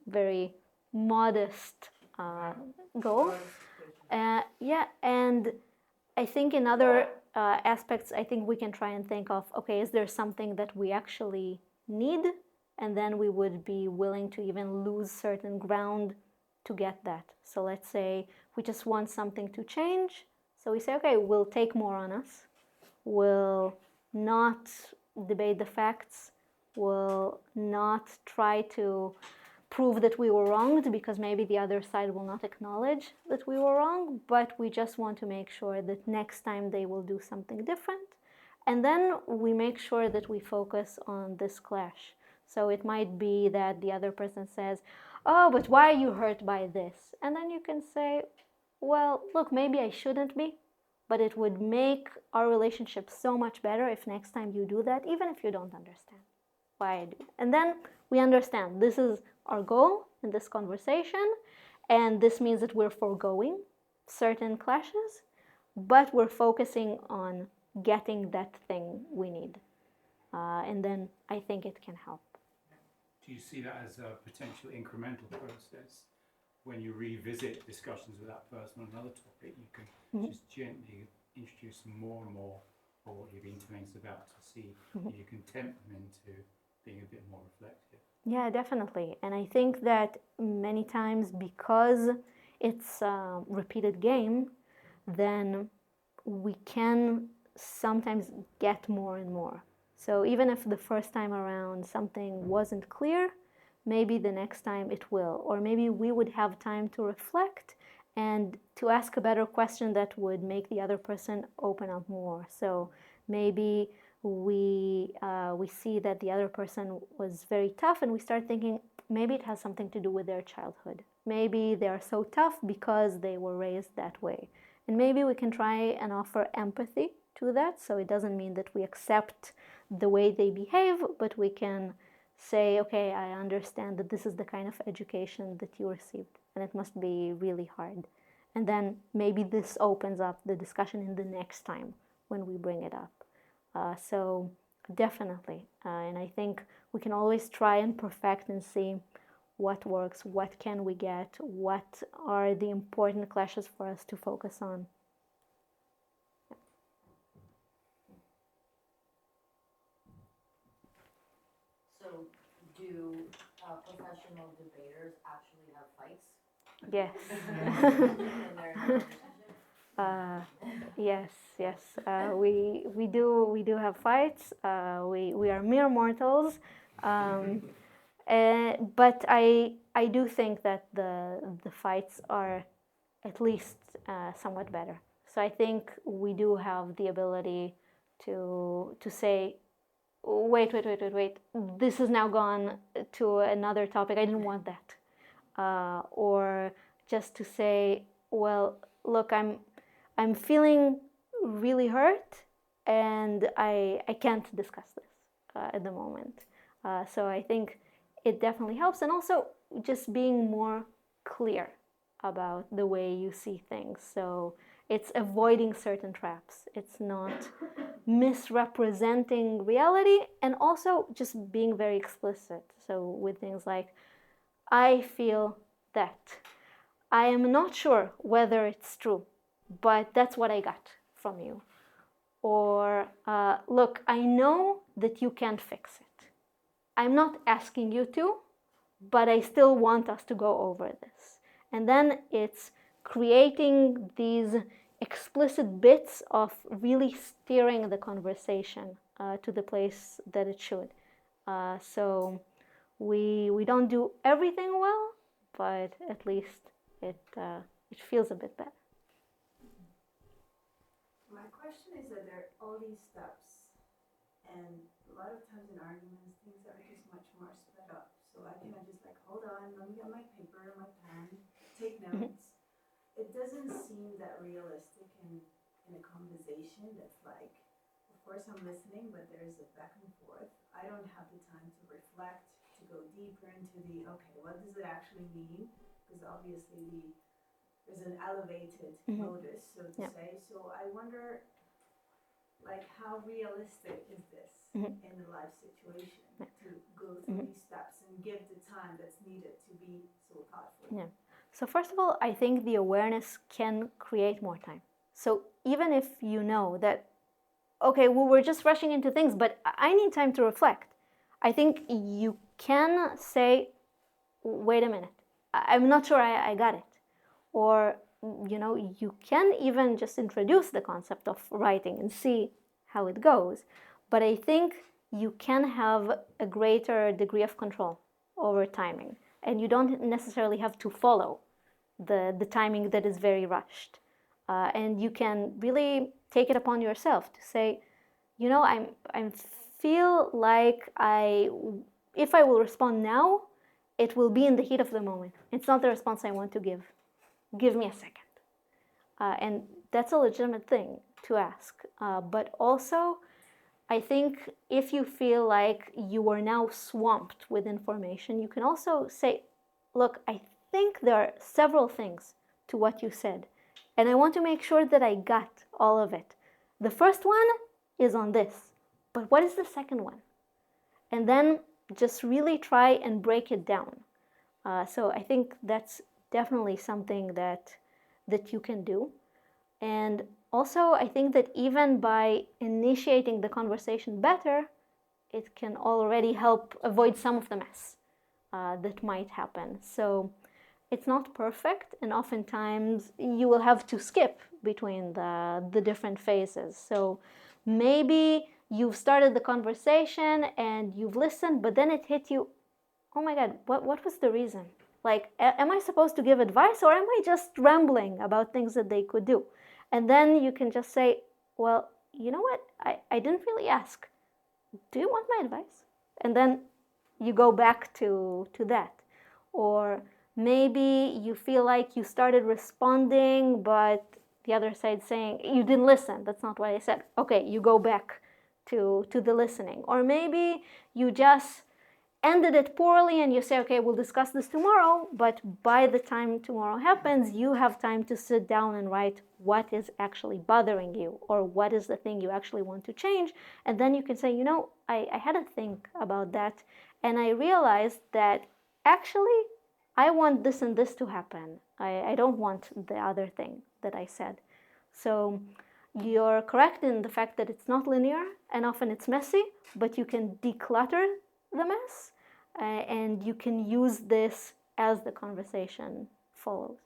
very modest goal. Yeah, and I think in other aspects, I think we can try and think of, okay, is there something that we actually need? And then we would be willing to even lose certain ground to get that. So let's say we just want something to change. So we say, okay, we'll take more on us. We'll not debate the facts. We'll not try to prove that we were wronged because maybe the other side will not acknowledge that we were wrong, but we just want to make sure that next time they will do something different. And then we make sure that we focus on this clash. So it might be that the other person says, oh, but why are you hurt by this? And then you can say, well, look, maybe I shouldn't be, but it would make our relationship so much better if next time you do that, even if you don't understand why I do. And then we understand this is our goal in this conversation, and this means that we're foregoing certain clashes, but we're focusing on getting that thing we need. And then I think it can help. Do you see that as a potential incremental process? When you revisit discussions with that person on another topic, you can just gently introduce more and more of what you've been telling us about to see if you can tempt them into being a bit more reflective. Yeah, definitely. And I think that many times because it's a repeated game, then we can sometimes get more and more. So even if the first time around something wasn't clear, maybe the next time it will. Or maybe we would have time to reflect and to ask a better question that would make the other person open up more. So maybe we see that the other person was very tough and we start thinking maybe it has something to do with their childhood. Maybe they are so tough because they were raised that way. And maybe we can try and offer empathy to that. So it doesn't mean that we accept the way they behave, but we can say, okay, I understand that this is the kind of education that you received and it must be really hard. And then maybe this opens up the discussion in the next time when we bring it up. So definitely, and I think we can always try and perfect and see what works, what can we get, what are the important clashes for us to focus on. do professional debaters actually have fights? Yes. In their relationship? Yes, yes. We do have fights. We are mere mortals, but I do think that the fights are at least somewhat better. So I think we do have the ability to say, wait, this has now gone to another topic. I didn't want that, or just to say, well, look, I'm feeling really hurt, and I can't discuss this at the moment. So I think it definitely helps, and also just being more clear about the way you see things. So it's avoiding certain traps. It's not misrepresenting reality, and also just being very explicit. So with things like, I feel that. I am not sure whether it's true, but that's what I got from you. Or, look, I know that you can't fix it. I'm not asking you to, but I still want us to go over this. And then it's creating these explicit bits of really steering the conversation to the place that it should. So we don't do everything well, but at least it feels a bit better. My question is that there are all these steps, and a lot of times in arguments, things are just much more sped up. So I cannot just like, hold on, let me get my paper, my pen, take notes. It doesn't seem that realistic in a conversation that's like, of course I'm listening, but there's a back and forth. I don't have the time to reflect, to go deeper into the, okay, what does it actually mean? Because obviously there's an elevated modus, so to say. So I wonder, like, how realistic is this in a life situation to go through these steps and give the time that's needed to be so thoughtful? Yeah. So first of all, I think the awareness can create more time. So even if you know that, okay, well, we're just rushing into things, but I need time to reflect, I think you can say, wait a minute, I'm not sure I got it. Or, you can even just introduce the concept of writing and see how it goes. But I think you can have a greater degree of control over timing. And you don't necessarily have to follow the timing that is very rushed. And you can really take it upon yourself to say, I feel like if I will respond now, it will be in the heat of the moment. It's not the response I want to give. Give me a second. And that's a legitimate thing to ask. But also, I think if you feel like you are now swamped with information, you can also say, look, I think there are several things to what you said, and I want to make sure that I got all of it. The first one is on this, but what is the second one? And then just really try and break it down. So I think that's definitely something that you can do. And also, I think that even by initiating the conversation better, it can already help avoid some of the mess that might happen. So it's not perfect, and oftentimes you will have to skip between the different phases. So maybe you've started the conversation and you've listened, but then it hit you, oh my God, what was the reason? Like, am I supposed to give advice, or am I just rambling about things that they could do? And then you can just say, well, you know what? I didn't really ask. Do you want my advice? And then you go back to that. Or maybe you feel like you started responding, but the other side saying, you didn't listen. That's not what I said. Okay, you go back to the listening. Or maybe you just ended it poorly and you say, okay, we'll discuss this tomorrow, but by the time tomorrow happens, you have time to sit down and write what is actually bothering you, or what is the thing you actually want to change. And then you can say, I had to think about that, and I realized that actually I want this and this to happen. I don't want the other thing that I said. So you're correct in the fact that it's not linear, and often it's messy, but you can declutter the mess. and you can use this as the conversation follows.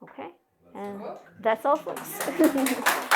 Okay, and that's all, folks.